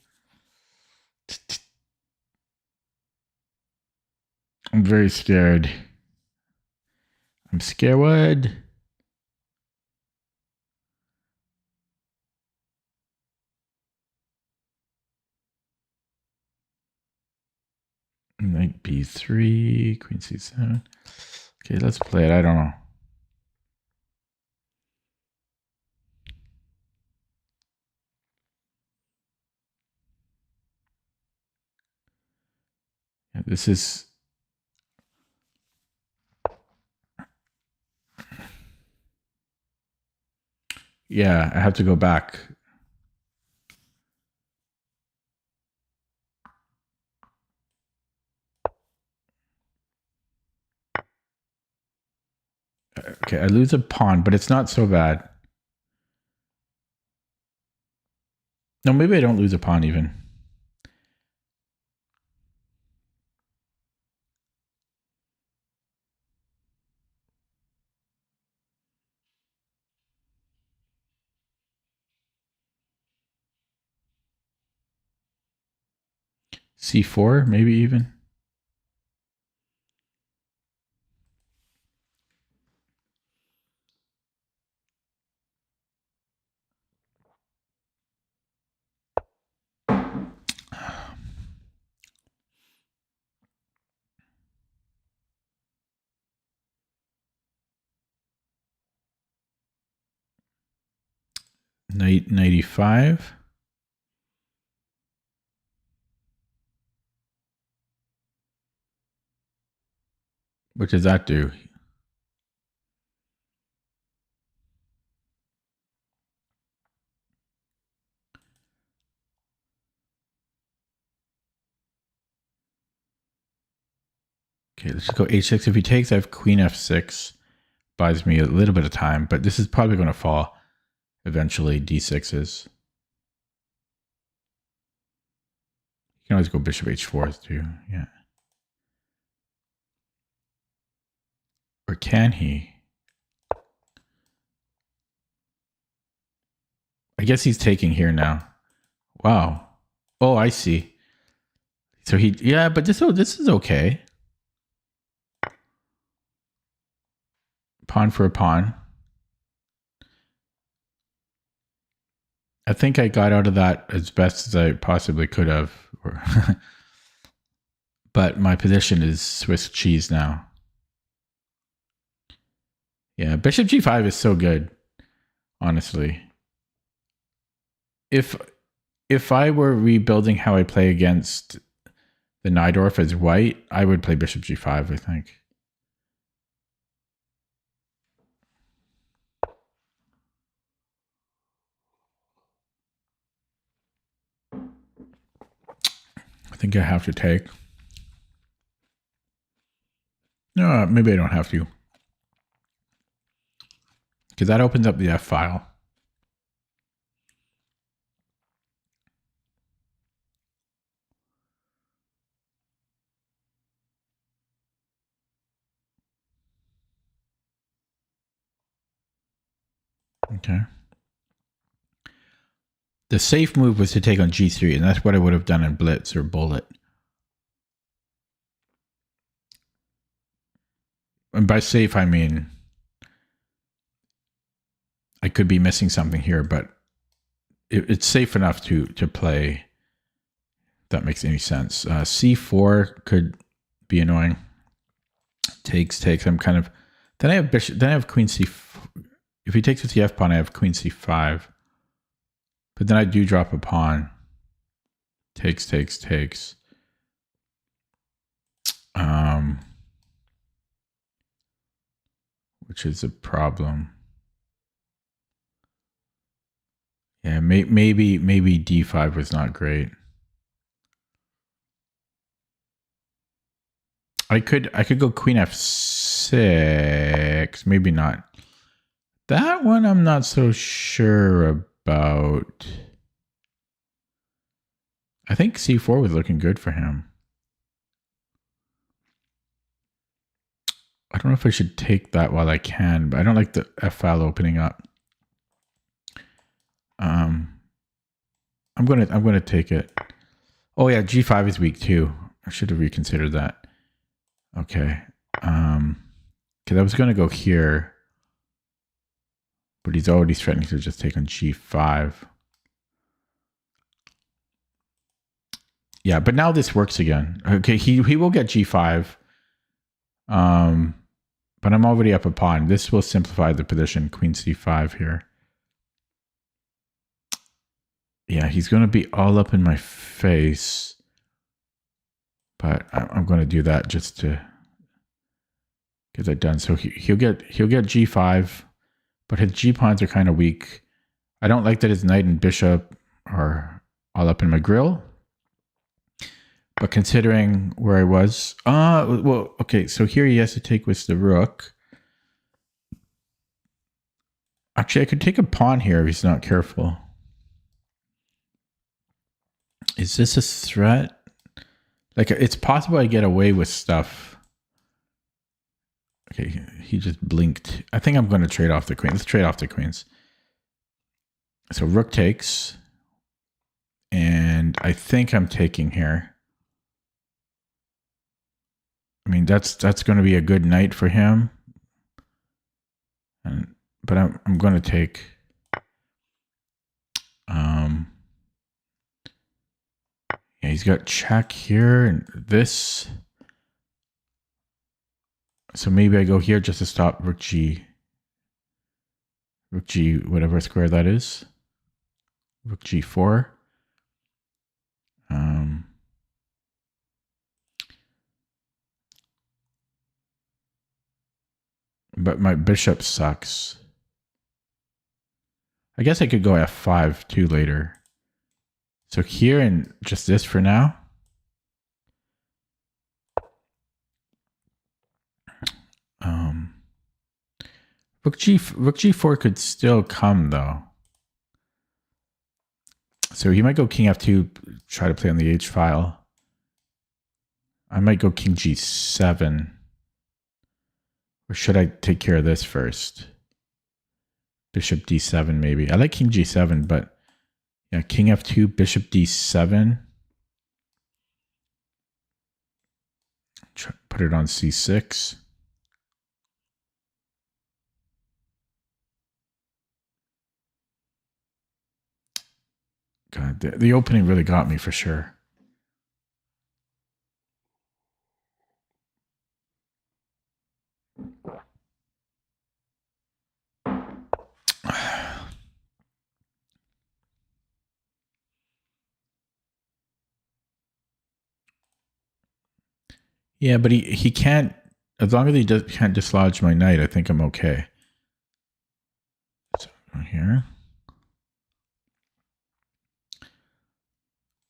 I'm very scared. I'm scared. Knight b3, queen c7. Okay, let's play it. I don't know. Yeah, this is... Yeah, I have to go back. Okay, I lose a pawn, but it's not so bad. No, maybe I don't lose a pawn even. C4, maybe even. Knight 95. What does that do? Okay, let's just go h6. If he takes, I have queen f6. Buys me a little bit of time, but this is probably going to fall eventually. D6s. You can always go bishop h4 too. Yeah. Or can he? I guess he's taking here now. Wow. Oh, I see. So he, yeah, but this is okay. Pawn for a pawn. I think I got out of that as best as I possibly could have. But my position is Swiss cheese now. Yeah, bishop g5 is so good, honestly. If I were rebuilding how I play against the Najdorf as white, I would play bishop g5, I think. I think I have to take. No, maybe I don't have to. Because that opens up the F file. Okay. The safe move was to take on g3, and that's what I would have done in blitz or bullet. And by safe, I mean I could be missing something here, but it's safe enough to play. If that makes any sense. C4 could be annoying. Takes. I'm kind of. Then I have bishop. Then I have queen c. If he takes with the f pawn, I have queen c5. But then I do drop a pawn. Takes. Which is a problem. Yeah, maybe d5 was not great. I could go queen f6, maybe not. That one I'm not so sure about. I think c4 was looking good for him. I don't know if I should take that while I can, but I don't like the F file opening up. I'm gonna take it. Oh yeah, G5 is weak too. I should have reconsidered that. Okay. Because because I was going to go here, but he's already threatening to just take on g5. Yeah, but now this works again. Okay, he will get g5. But I'm already up a pawn. This will simplify the position. Queen c5 here. Yeah, he's going to be all up in my face. But I'm going to do that just to get that done. So he'll get g5, but his g pawns are kind of weak. I don't like that his knight and bishop are all up in my grill. But considering where I was, well, okay. So here he has to take with the rook. Actually, I could take a pawn here if he's not careful. Is this a threat? Like, it's possible I get away with stuff. Okay, he just blinked. I think I'm going to trade off the queen. Let's trade off the queens. So rook takes. And I think I'm taking here. I mean, that's going to be a good knight for him. But I'm going to take... Yeah, he's got check here and this. So maybe I go here just to stop rook g, whatever square that is. Rook g4. But my bishop sucks. I guess I could go f5 too later. So here and just this for now. Rook g4 could still come though. So he might go king f2, try to play on the h file. I might go king g7. Or should I take care of this first? Bishop d7 maybe. I like king g7, but yeah, king f2, bishop d7. Put it on c6. God, the opening really got me for sure. Yeah, but he can't, as long as he can't dislodge my knight, I think I'm okay. So here.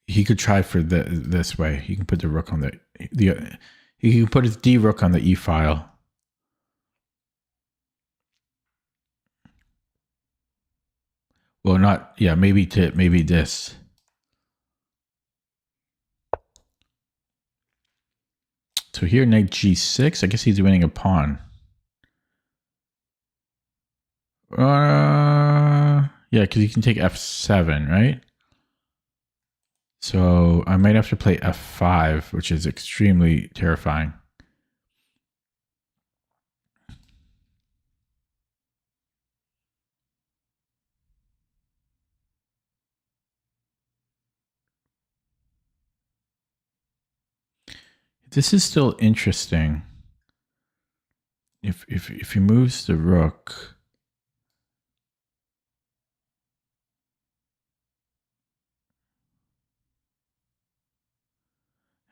He could try for this way. He can put the rook on he can put his d rook on the e file. Well, not, yeah, maybe this. So here, knight g6. I guess he's winning a pawn. Yeah, because you can take f7, right? So I might have to play f5, which is extremely terrifying. This is still interesting. If he moves the rook,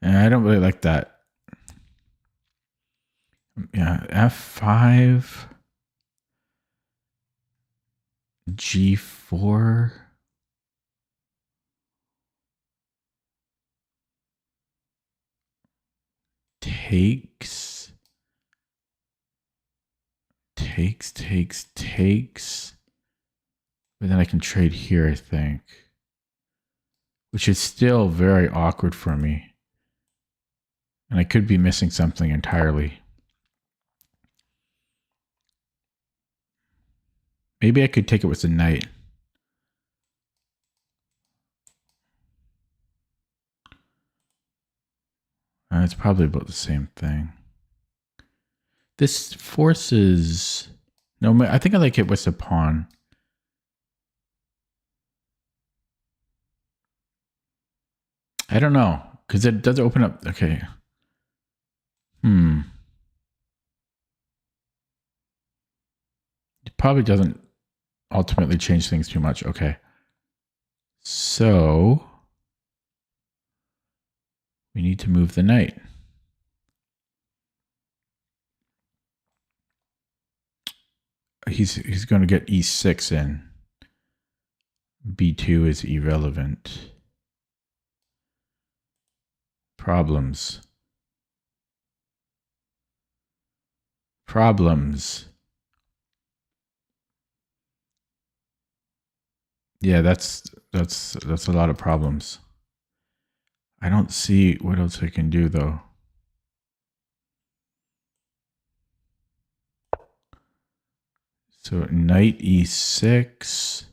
and I don't really like that. Yeah, f5, g4. Takes. But then I can trade here, I think. Which is still very awkward for me. And I could be missing something entirely. Maybe I could take it with the knight. It's probably about the same thing. This forces... No, I think I like it with the pawn. I don't know, because it does open up... Okay. It probably doesn't ultimately change things too much. Okay. So... we need to move the knight. He's going to get e6 in. b2 is irrelevant. Problems. Yeah, that's a lot of problems. I don't see what else I can do though. So knight e6.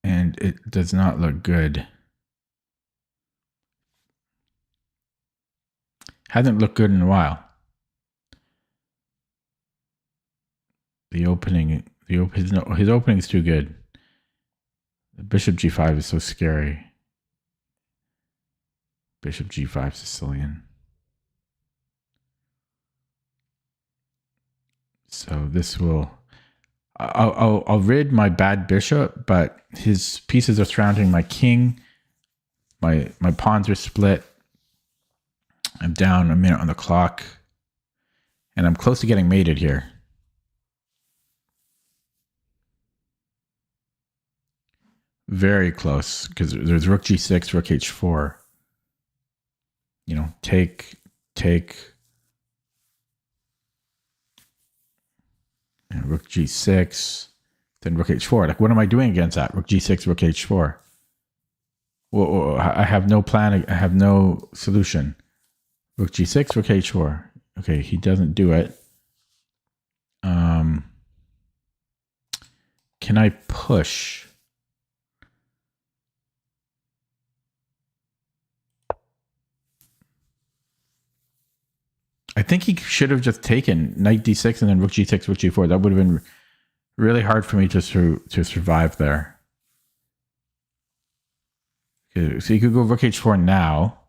And it does not look good. Hasn't looked good in a while. His opening is too good. The bishop g5 is so scary. Bishop g5 Sicilian. So this will... I'll rid my bad bishop, but his pieces are surrounding my king. My pawns are split. I'm down a minute on the clock. And I'm close to getting mated here. Very close, because there's rook g6, rook h4. You know, take. And rook g6, then rook h4. Like, what am I doing against that? Rook g6, rook h4. Well, I have no plan. I have no solution. Rook g6, rook h4. Okay, he doesn't do it. Can I push? I think he should have just taken knight d6 and then rook g6, rook g4. That would have been really hard for me to survive there. Okay, so you could go rook h4 now.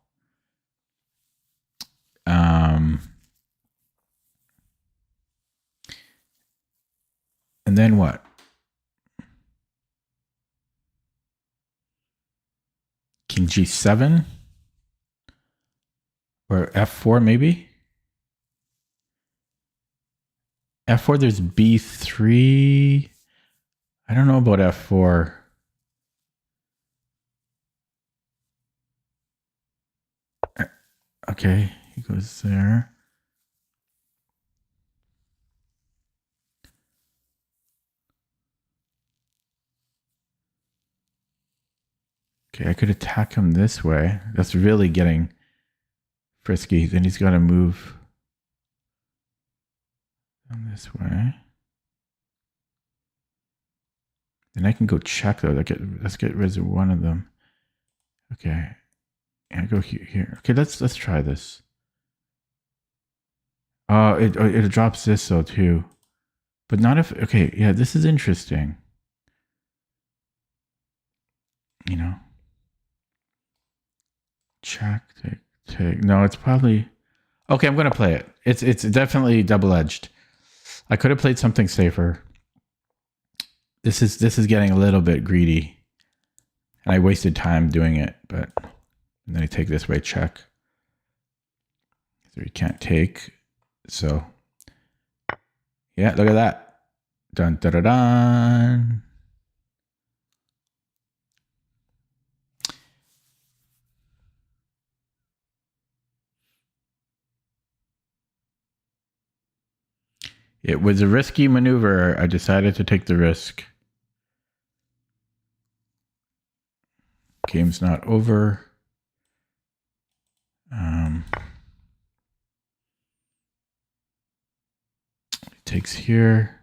And then what? King g7? Or f4 maybe? f4, there's b3. I don't know about f4. Okay, he goes there. Okay, I could attack him this way. That's really getting frisky. Then he's got to move this way. Then I can go check though. Let's get rid of one of them. Okay, I go here. Okay, let's try this. Oh, it drops this though too, but not if. Okay, yeah, this is interesting. You know, check, take. No, it's probably okay. I'm gonna play it. It's definitely double-edged. I could have played something safer. This is getting a little bit greedy, and I wasted time doing it. But and then I take this way, check. So you can't take. So yeah, look at that. Dun dun dun dun. It was a risky maneuver. I decided to take the risk. Game's not over. It takes here.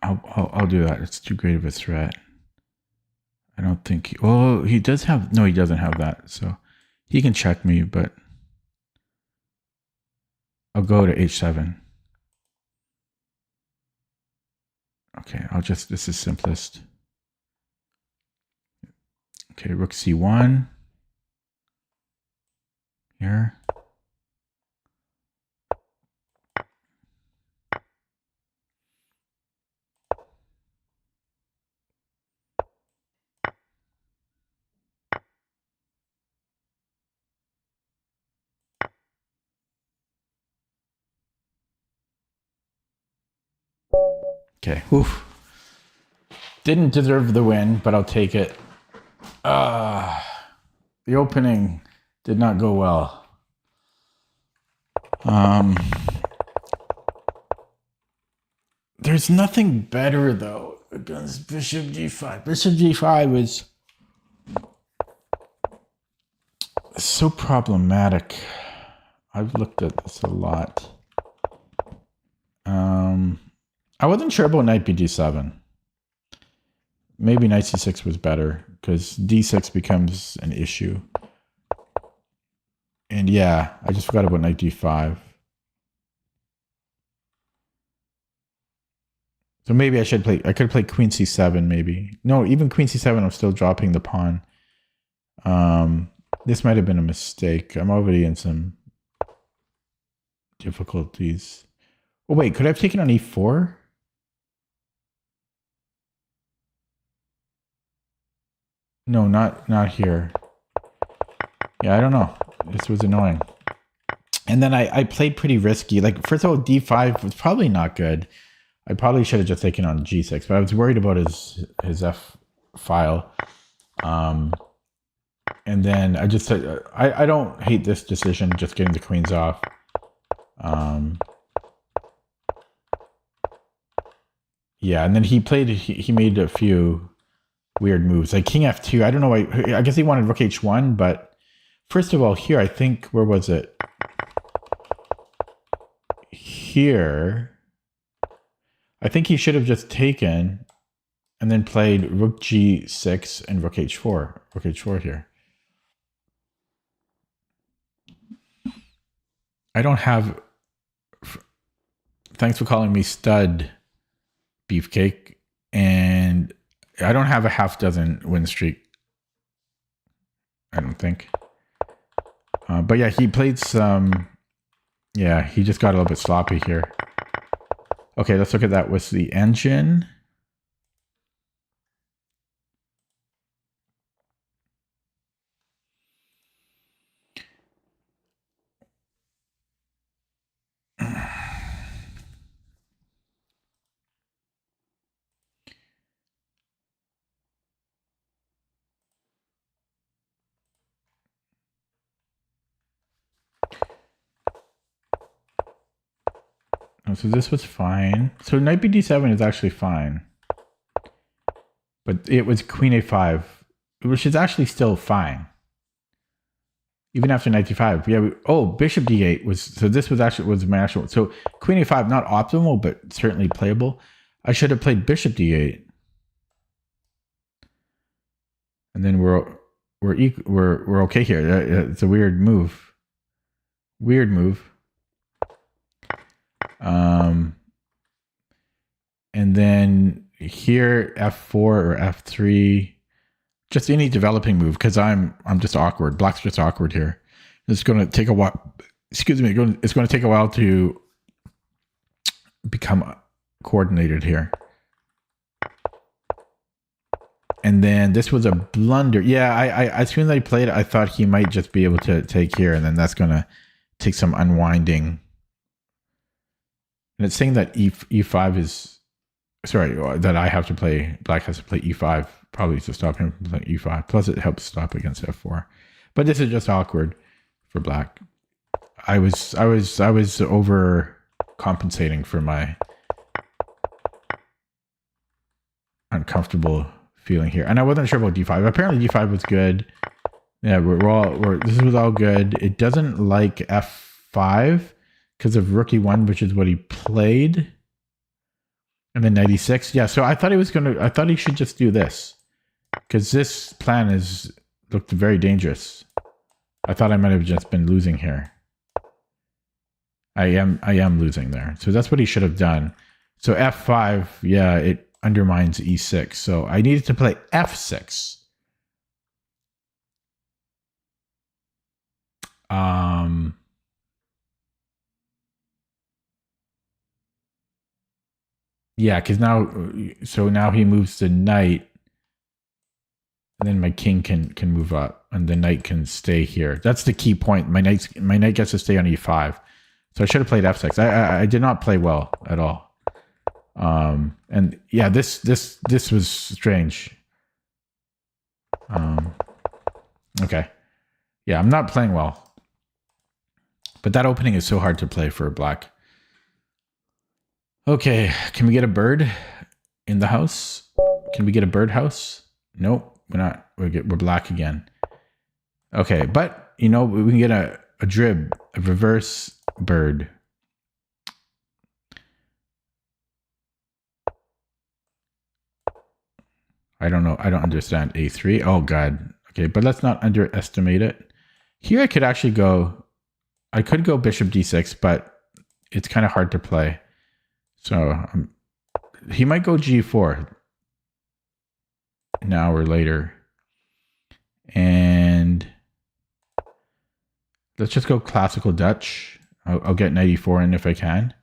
I'll do that. It's too great of a threat. I don't think. He does have. No, he doesn't have that. So He can check me, but I'll go to h7. Okay, this is simplest. Okay, rook c1 here. Okay, oof. Didn't deserve the win, but I'll take it. The opening did not go well. There's nothing better though against bishop g5. Bishop g5 is so problematic. I've looked at this a lot. I wasn't sure about knight bd7. Maybe knight c6 was better because d6 becomes an issue. And yeah, I just forgot about knight d5. So maybe I could play queen c7 maybe. No, even queen c7, I'm still dropping the pawn. This might have been a mistake. I'm already in some difficulties. Oh wait, could I have taken on e4? No, not here. Yeah, I don't know. This was annoying. And then I played pretty risky. Like, first of all, d5 was probably not good. I probably should have just taken on g6, but I was worried about his f file. And then I just said, I don't hate this decision, just getting the queens off. Yeah, and then he made a few weird moves, like king f2. I don't know why. I guess he wanted rook h1, but first of all, here, I think, where was it? Here, I think he should have just taken and then played rook g6 and rook h4. Rook h4 here. I don't have... Thanks for calling me stud, Beefcake. And I don't have a half dozen win streak. I don't think. But yeah, he played some... Yeah, he just got a little bit sloppy here. Okay, let's look at that with the engine. So this was fine. So knight bd7 is actually fine. But it was queen a5, which is actually still fine. Even after knight d5. Yeah, bishop d8 was... So this was my actual... So queen a5, not optimal, but certainly playable. I should have played bishop d8. And then we're okay here. It's a weird move. Weird move. And then here f4 or f3, just any developing move, because I'm just awkward. Black's just awkward here. It's going to take a while. Excuse me. It's going to take a while to become coordinated here. And then this was a blunder. Yeah, I as soon as I played it, I thought he might just be able to take here, and then that's going to take some unwinding. And it's saying that e5 is... Sorry, that I have to play... Black has to play e5, probably to stop him from playing e5. Plus, it helps stop against f4. But this is just awkward for Black. I was overcompensating for my uncomfortable feeling here, and I wasn't sure about d5. Apparently, d5 was good. Yeah, this was all good. It doesn't like f5 because of rook e1, which is what he played. And then 96. Yeah, so I thought he should just do this, because this plan looked very dangerous. I thought I might have just been losing here. I am losing there. So that's what he should have done. So f5, yeah, it undermines e6. So I needed to play f6. Yeah, because now he moves the knight, and then my king can move up, and the knight can stay here. That's the key point. My knight gets to stay on e5. So I should have played f6. I did not play well at all. And yeah, this was strange. Okay. Yeah, I'm not playing well. But that opening is so hard to play for black. Okay, can we get a bird in the house? Can we get a bird house? Nope, we're not. We're black again. Okay, but you know, we can get a drib, a reverse bird. I don't know. I don't understand a3. Oh god. Okay, but let's not underestimate it. Here I could actually go. I could go bishop d6, but it's kind of hard to play. So he might go g4 an hour later. And let's just go classical Dutch. I'll get 94 in if I can.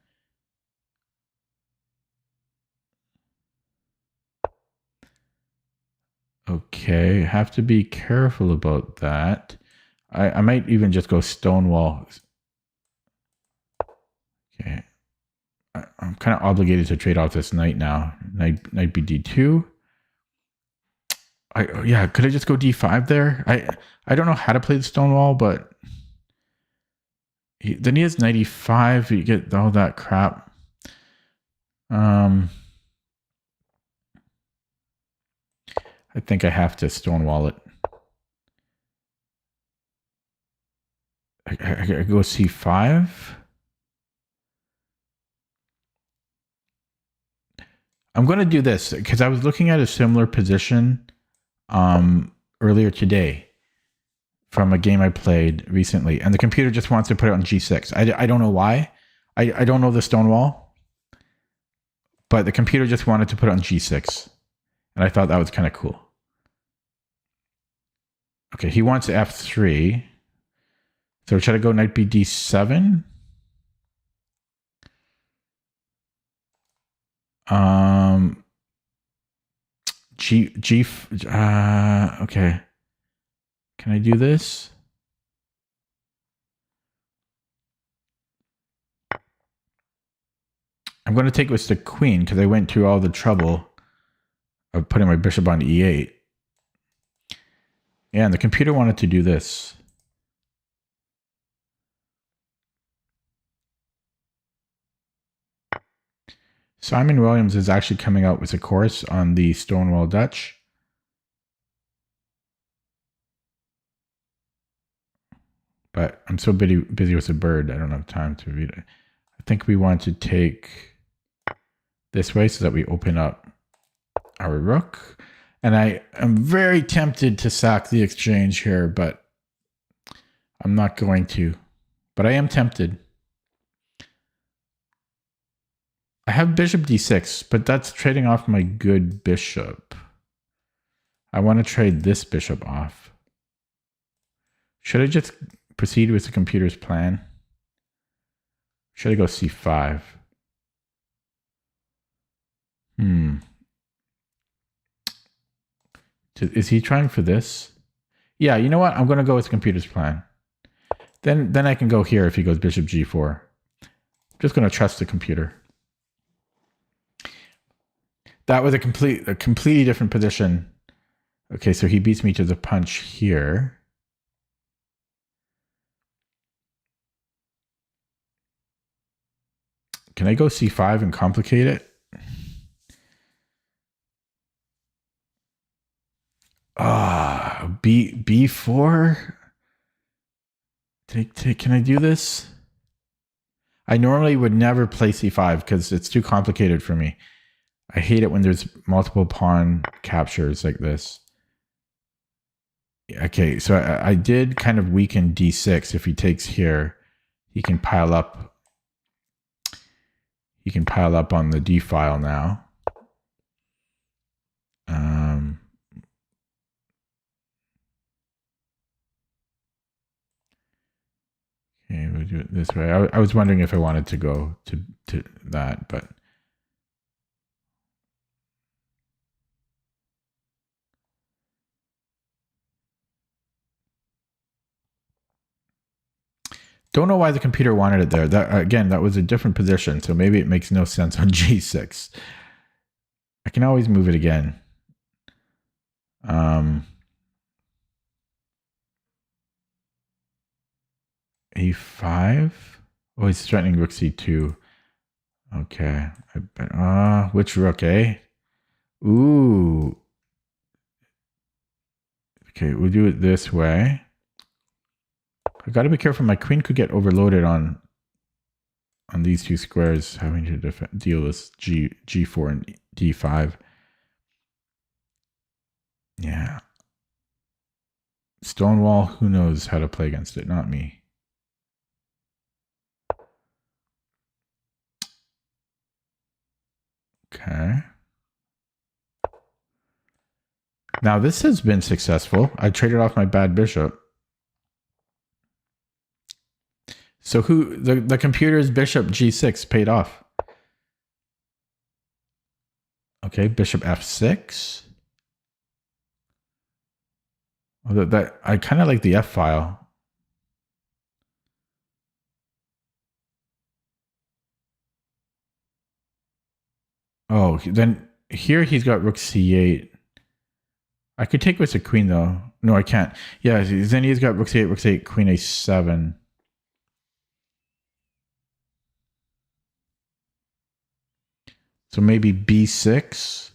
Okay, have to be careful about that. I might even just go stonewall. Okay. I'm kind of obligated to trade off this knight now. Knight bd2. Yeah, could I just go d5 there? I don't know how to play the stonewall, but then he has 95. You get all that crap. I think I have to stonewall it. I go c5. I'm going to do this because I was looking at a similar position earlier today from a game I played recently, and the computer just wants to put it on g6. I don't know why. I don't know the stonewall, but the computer just wanted to put it on g6, and I thought that was kind of cool. Okay, he wants f3. So should I go knight bd7? Okay. Can I do this? I'm going to take with the queen because I went through all the trouble of putting my bishop on e8. Yeah, and the computer wanted to do this. Simon Williams is actually coming out with a course on the Stonewall Dutch. But I'm so busy with the bird, I don't have time to read it. I think we want to take this way so that we open up our rook. And I am very tempted to sack the exchange here, but I'm not going to. But I am tempted. I have bishop d6, but that's trading off my good bishop. I want to trade this bishop off. Should I just proceed with the computer's plan? Should I go c5? Is he trying for this? Yeah, you know what? I'm going to go with the computer's plan. Then I can go here if he goes bishop g4. I'm just going to trust the computer. That was a completely different position. Okay, so he beats me to the punch here. Can I go c5 and complicate it? B4? Can I do this? I normally would never play c5 because it's too complicated for me. I hate it when there's multiple pawn captures like this. Okay, so I did kind of weaken d6. If he takes here, he can pile up. He can pile up on the d file now. Okay, we'll do it this way. I was wondering if I wanted to go to that, but don't know why the computer wanted it there. That again, that was a different position, so maybe it makes no sense on g6. I can always move it again. A5. Oh, he's threatening rook c2. Okay. Which rook, eh? Ooh. Okay, we'll do it this way. I got to be careful. My queen could get overloaded on these two squares, having to deal with g4 and d5. Yeah. Stonewall, who knows how to play against it? Not me. Okay. Now this has been successful. I traded off my bad bishop. So the computer's bishop g6 paid off. Okay, bishop f6. Oh, that I kind of like the f file. Oh, then here he's got rook c8. I could take with a queen though. No, I can't. Yeah, then he's got rook c8, rook c8, queen a7. So maybe b6.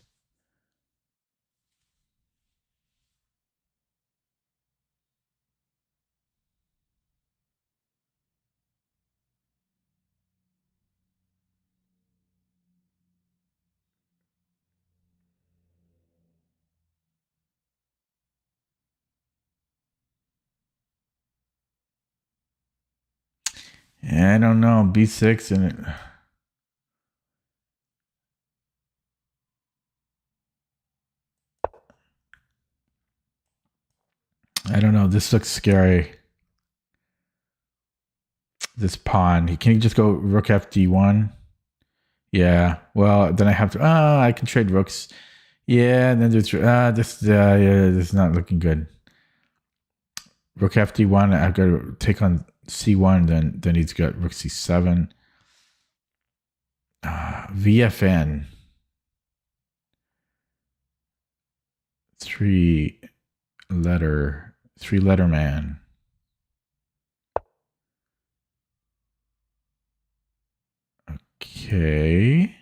I don't know. b6 and it. I don't know. This looks scary. This pawn. Can he just go rook fd1? Yeah. Well, then I have to. I can trade rooks. Yeah, and then there's this. Yeah, this is not looking good. Rook fd1. I've got to take on c1. Then he's got rook c7. VFN. Three letter man. Okay.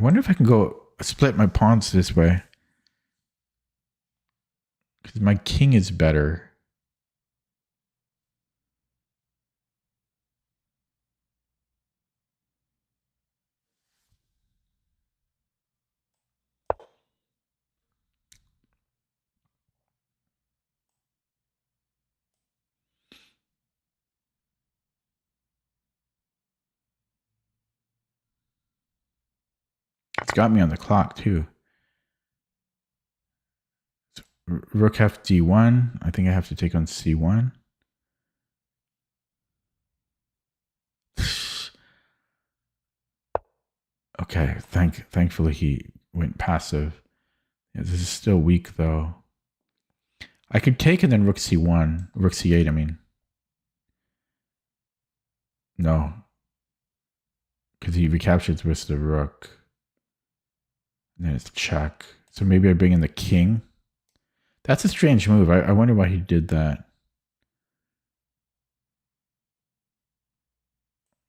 I wonder if I can go split my pawns this way. Because my king is better. It's got me on the clock too. So, rook fd1. I think I have to take on c1. Okay, thankfully he went passive. Yeah, this is still weak though. I could take and then rook c1, rook c8. I mean, no, because he recaptures with the rook. And then it's check. So maybe I bring in the king. That's a strange move. I wonder why he did that.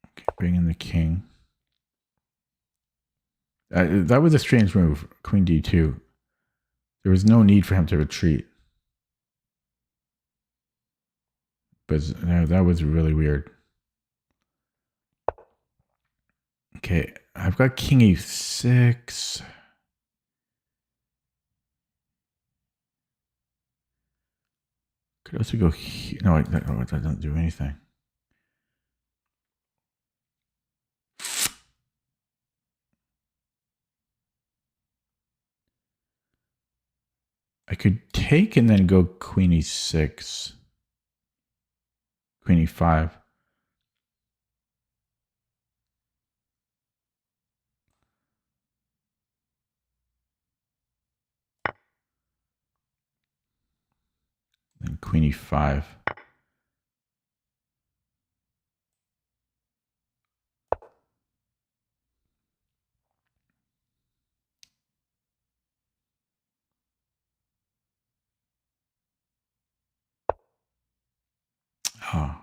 Okay, bring in the king. That was a strange move. Queen d2. There was no need for him to retreat. But that was really weird. Okay, I've got king e6. Could also go here. No, that doesn't do anything. I could take and then go queen e6. Queen e5. Then queen e5. Oh,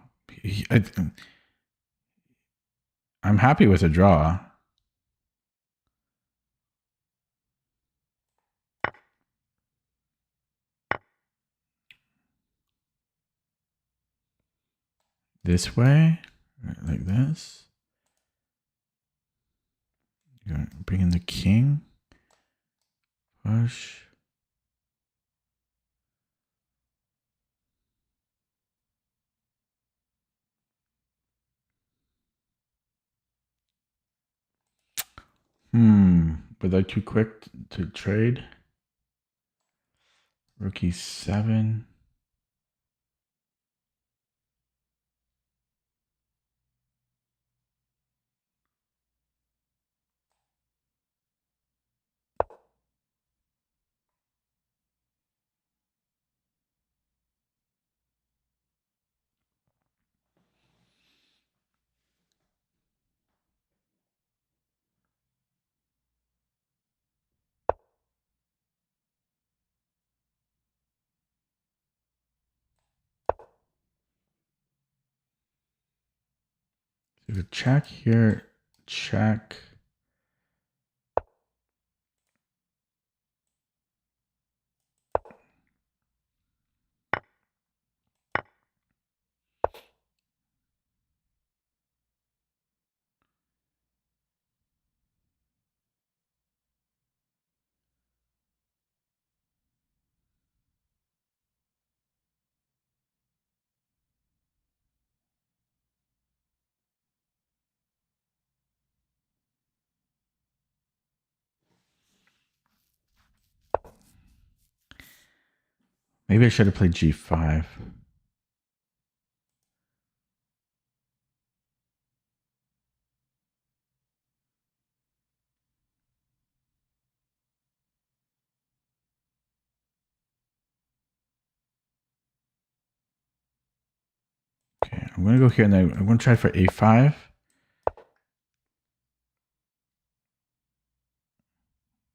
I'm happy with a draw. This way, like this. Bring in the king. Push. Was I too quick to trade? Rook e7. So check here, check. Maybe I should have played g5. Okay, I'm going to go here and then I'm going to try for a5.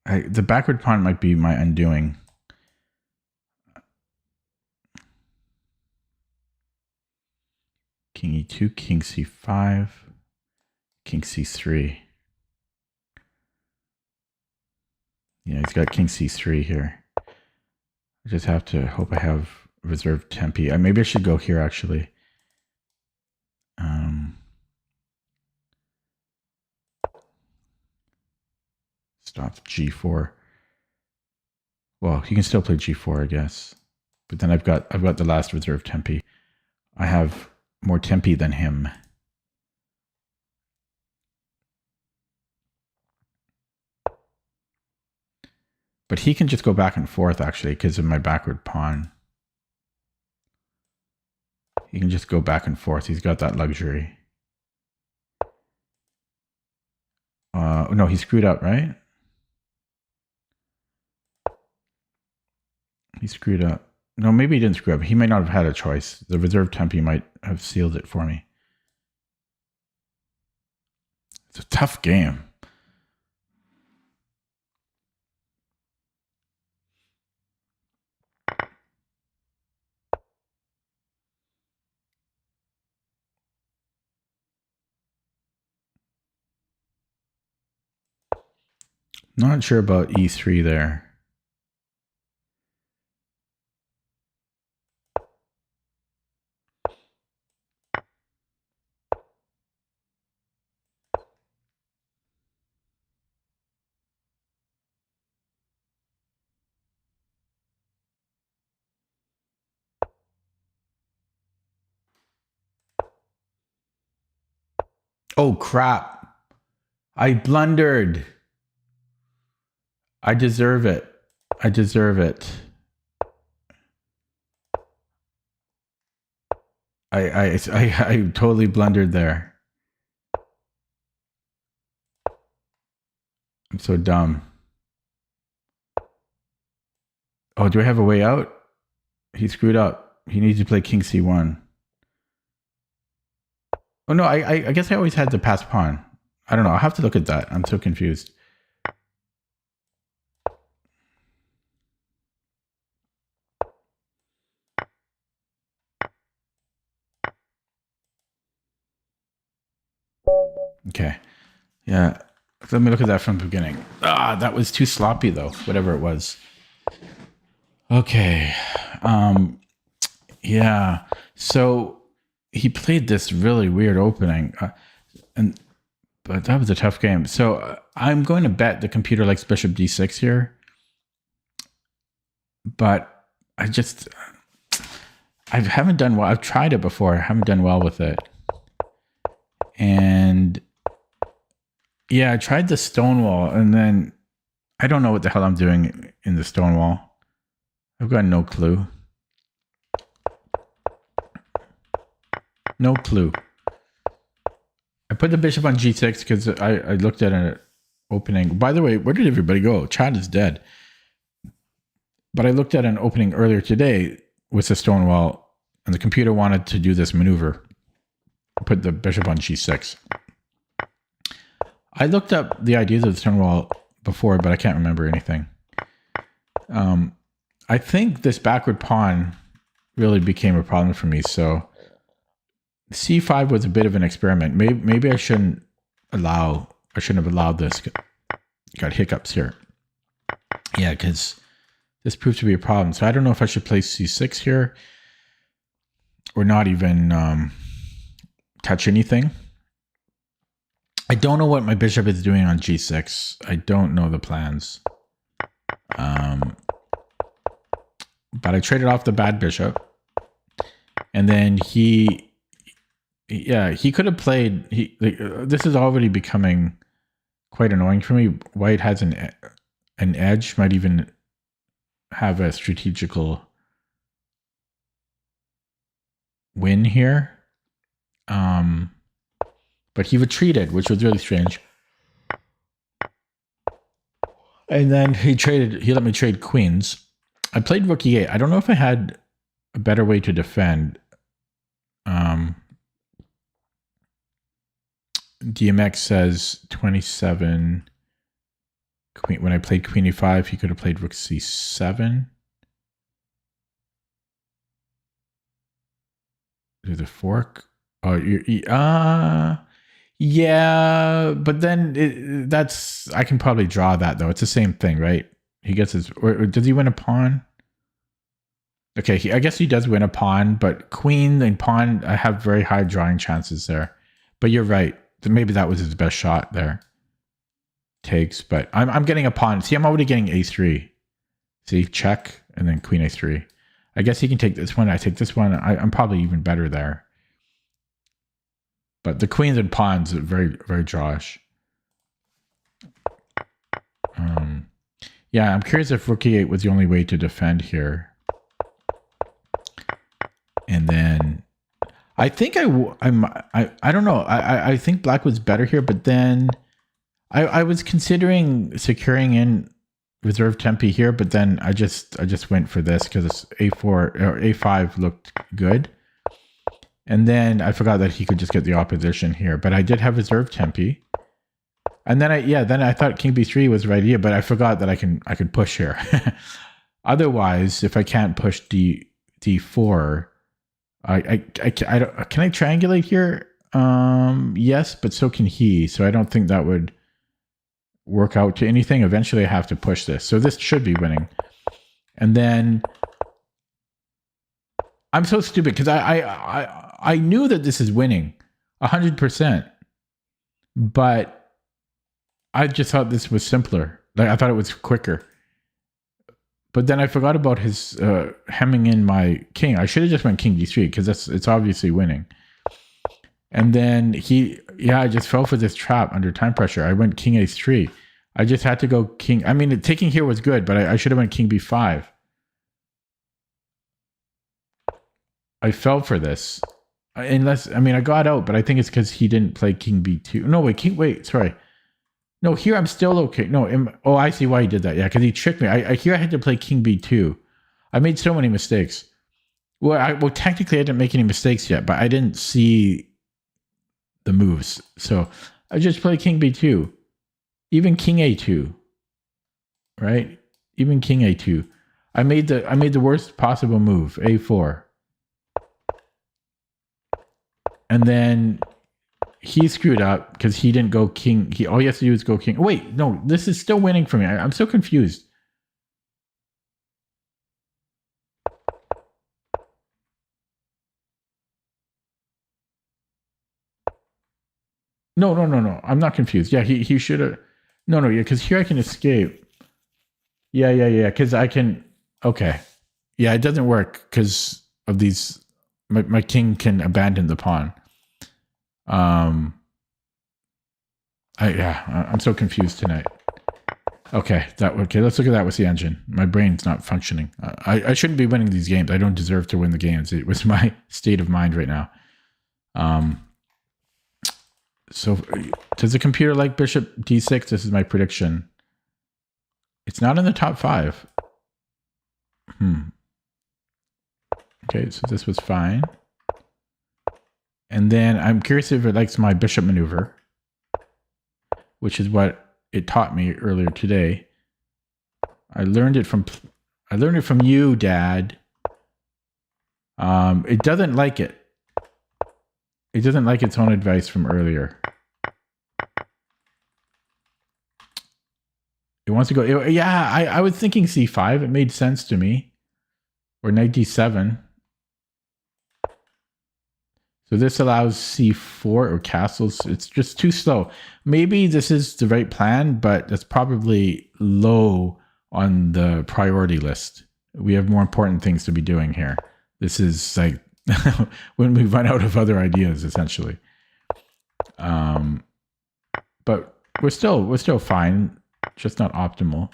The backward pawn might be my undoing. King e2, king c5, king c3. Yeah, he's got king c3 here. I just have to hope I have reserved tempi. Maybe I should go here, actually. Stop g4. Well, he can still play g4, I guess. But then I've got the last reserved tempi. I have more tempi than him. But he can just go back and forth, actually, because of my backward pawn. He can just go back and forth. He's got that luxury. No, he screwed up, right? He screwed up. No, maybe he didn't screw up. He might not have had a choice. The reserve tempi might have sealed it for me. It's a tough game. Not sure about e3 there. Oh, crap. I blundered. I deserve it. I deserve it. I totally blundered there. I'm so dumb. Oh, do I have a way out? He screwed up. He needs to play King C1. Oh, no, I guess I always had to pass pawn. I don't know. I'll have to look at that. I'm so confused. Okay. Yeah. Let me look at that from the beginning. That was too sloppy, though, whatever it was. Okay. Yeah. So he played this really weird opening. But that was a tough game. So I'm going to bet the computer likes bishop d6 here. But I haven't done well. I've tried it before. I haven't done well with it. And yeah, I tried the stonewall, and then I don't know what the hell I'm doing in the stonewall. I've got no clue. No clue. I put the bishop on g6 because I looked at an opening. By the way, where did everybody go? Chad is dead. But I looked at an opening earlier today with the stonewall, and the computer wanted to do this maneuver. Put the bishop on g6. I looked up the ideas of the stonewall before, but I can't remember anything. I think this backward pawn really became a problem for me. So c5 was a bit of an experiment. Maybe I shouldn't have allowed this. Got hiccups here. Yeah, because this proved to be a problem. So I don't know if I should play c6 here or not even touch anything. I don't know what my bishop is doing on g6. I don't know the plans. But I traded off the bad bishop. And then he could have played. This is already becoming quite annoying for me. White has an edge, might even have a strategical win here. But he retreated, which was really strange. And then he let me trade queens. I played rook e8. I don't know if I had a better way to defend. DMX says 27. When I played queen e5, he could have played rook c7. Do the fork? Oh, yeah, but then I can probably draw that though. It's the same thing, right? He gets his, or does he win a pawn? Okay, I guess he does win a pawn, but queen and pawn, I have very high drawing chances there. But you're right. Maybe that was his best shot there. Takes, but I'm getting a pawn. See, I'm already getting a3. See, check, and then queen a3. I guess he can take this one. I take this one. I'm probably even better there. But the queens and pawns are very, very drawish. Yeah, I'm curious if rook e8 was the only way to defend here. And then I think I don't know. I think black was better here, but then I was considering securing in reserve tempi here, but then I just went for this because a4 or a5 looked good. And then I forgot that he could just get the opposition here, but I did have reserve tempi. And then I thought king b3 was the right idea, but I forgot that I could push here. Otherwise, if I can't push d4, I don't, can I triangulate here? Yes, but so can he. So I don't think that would work out to anything. Eventually I have to push this. So this should be winning. And then I'm so stupid because I knew that this is winning 100%, but I just thought this was simpler. Like I thought it was quicker. But then I forgot about his hemming in my king. I should have just went king d3 because it's obviously winning. And then he Yeah, I just fell for this trap under time pressure. I went king a3. I just had to go king. I mean, taking here was good, but I should have went king b5. I fell for this. Unless, I mean, I got out, but I think it's because he didn't play king b2. No, wait, sorry. No, here I'm still okay. No, oh, I see why he did that. Yeah, because he tricked me. Here I had to play king b2. I made so many mistakes. Well, technically I didn't make any mistakes yet, but I didn't see the moves. So I just played king b2. Even king a2. Right? Even king a2. I made the worst possible move, a4. And then he screwed up because he didn't go king. All he has to do is go king. Wait, no, this is still winning for me. I'm so confused. No. I'm not confused. Yeah, he should have. No, yeah, because here I can escape. Yeah. Because I can. Okay. Yeah, it doesn't work because of these. My king can abandon the pawn. I'm so confused tonight. Okay, let's look at that with the engine. My brain's not functioning. I shouldn't be winning these games. I don't deserve to win the games. It was my state of mind right now. So does the computer like bishop d6? This is my prediction. It's not in the top 5. Okay, so this was fine. And then I'm curious if it likes my bishop maneuver, which is what it taught me earlier today. I learned it from you, Dad. It doesn't like it. It doesn't like its own advice from earlier. It wants to go. I was thinking c5. It made sense to me. Or knight d7. So this allows c4 or castles. It's just too slow. Maybe this is the right plan, but that's probably low on the priority list. We have more important things to be doing here. This is like when we run out of other ideas, essentially. But we're still fine, just not optimal.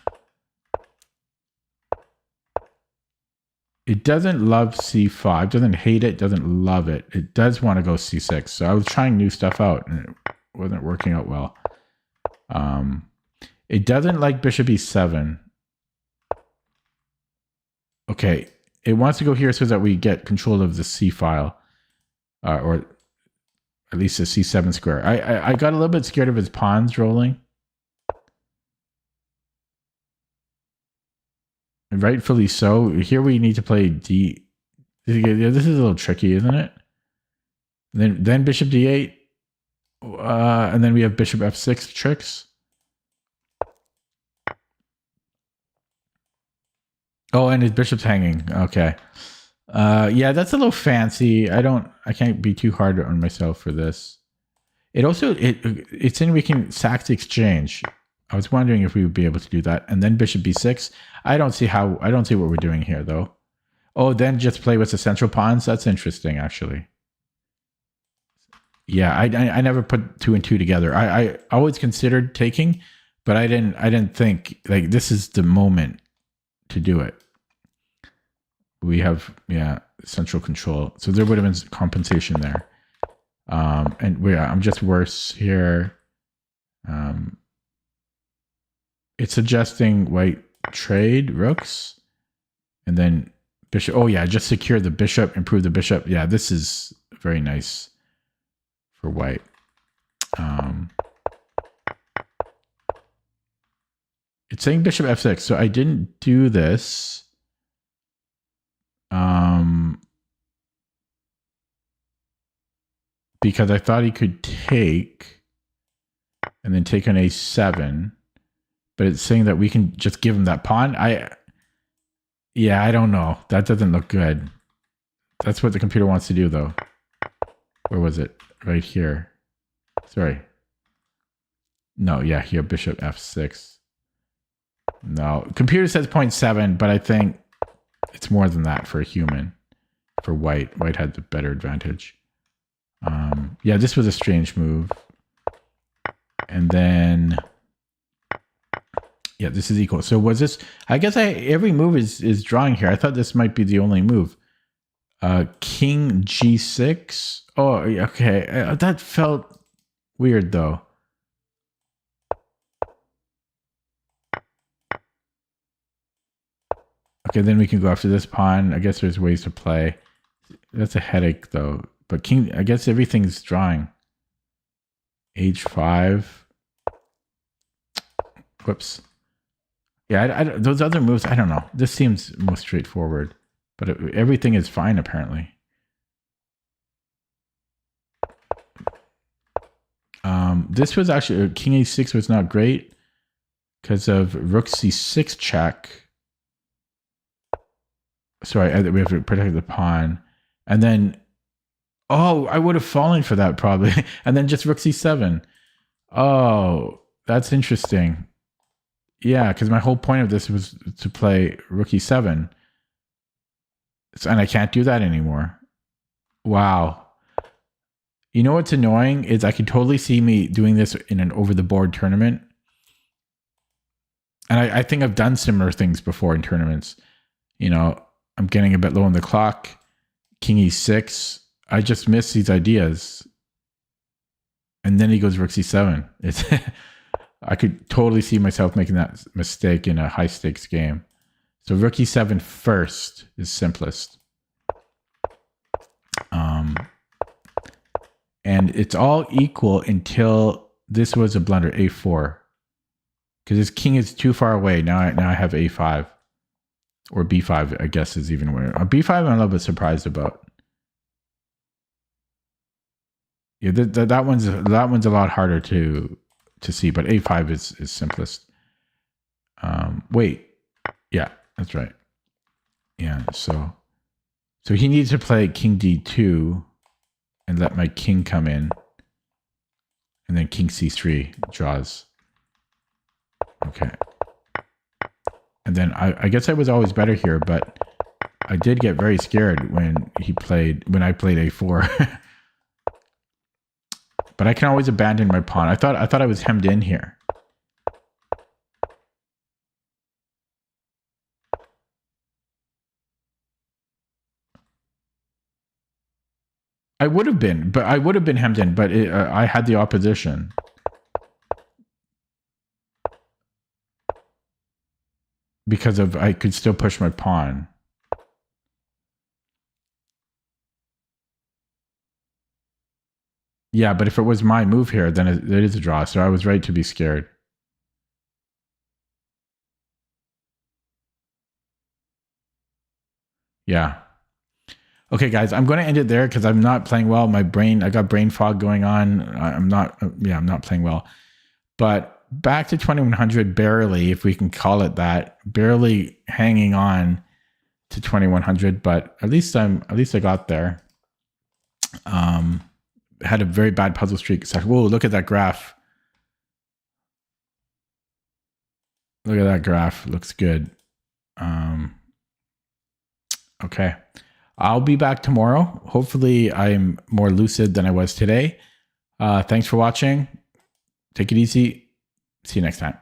It doesn't love c5, doesn't hate it, doesn't love it. It does want to go c6. So I was trying new stuff out and it wasn't working out well. It doesn't like bishop e7. Okay, it wants to go here so that we get control of the c file, or at least the c7 square. I got a little bit scared of his pawns rolling. Rightfully so. Here we need to play d. This is a little tricky, isn't it? Then bishop d8, and then we have bishop f6 tricks. Oh, and his bishop's hanging. Okay. Yeah, that's a little fancy. I can't be too hard on myself for this. It also it's in we can sack the exchange. I was wondering if we would be able to do that. And then bishop b6. I don't see what we're doing here though. Oh, then just play with the central pawns. That's interesting, actually. Yeah, I never put 2 and 2 together. I always considered taking, but I didn't think like this is the moment to do it. We have central control, so there would have been compensation there. And I'm just worse here. It's suggesting white trade rooks, and then bishop. Oh yeah, just secure the bishop, improve the bishop. Yeah, this is very nice for white. It's saying bishop f6, so I didn't do this. Because I thought he could take and then take on a7, but it's saying that we can just give him that pawn. I don't know. That doesn't look good. That's what the computer wants to do, though. Where was it? Right here. Sorry. No, yeah, here, bishop f6. No, computer says 0.7, but I think it's more than that for a human. For white. White had the better advantage. Yeah, this was a strange move. And then, yeah, this is equal. So was this, I guess every move is drawing here. I thought this might be the only move. King G6. Oh, okay. That felt weird though. Okay, then we can go after this pawn. I guess there's ways to play. That's a headache though. But king, I guess everything's drawing. H5. Whoops. Yeah, those other moves, I don't know. This seems most straightforward. But everything is fine, apparently. This was actually, King A6 was not great because of Rook C6 check. Sorry, we have to protect the pawn. And then, oh, I would have fallen for that probably. And then just Rook C7. Oh, that's interesting. Yeah, because my whole point of this was to play Rook E7. And I can't do that anymore. Wow. You know what's annoying is I can totally see me doing this in an over-the-board tournament. And I think I've done similar things before in tournaments. You know, I'm getting a bit low on the clock. King E6. I just miss these ideas. And then he goes Rook C7. It's I could totally see myself making that mistake in a high-stakes game. So Rook E7 first is simplest. And it's all equal until this was a blunder, A4. Because his king is too far away. Now I have A5. Or B5, I guess, is even where. B5 I'm a little bit surprised about. Yeah, that one's a lot harder to see, but A5 is simplest. Wait. Yeah, that's right. Yeah, so he needs to play King D2 and let my king come in. And then King C3 draws. Okay. And then I guess I was always better here, but I did get very scared when I played A4. But I can always abandon my pawn. I thought I was hemmed in here. I would have been hemmed in, but I had the opposition. Because I could still push my pawn. Yeah, but if it was my move here, then it is a draw. So I was right to be scared. Yeah. Okay, guys, I'm going to end it there because I'm not playing well. I got brain fog going on. I'm not playing well. But back to 2100, barely, if we can call it that, barely hanging on to 2100. But at least I got there. Had a very bad puzzle streak. Whoa, look at that graph. Look at that graph. Looks good. Okay. I'll be back tomorrow. Hopefully I'm more lucid than I was today. Thanks for watching. Take it easy. See you next time.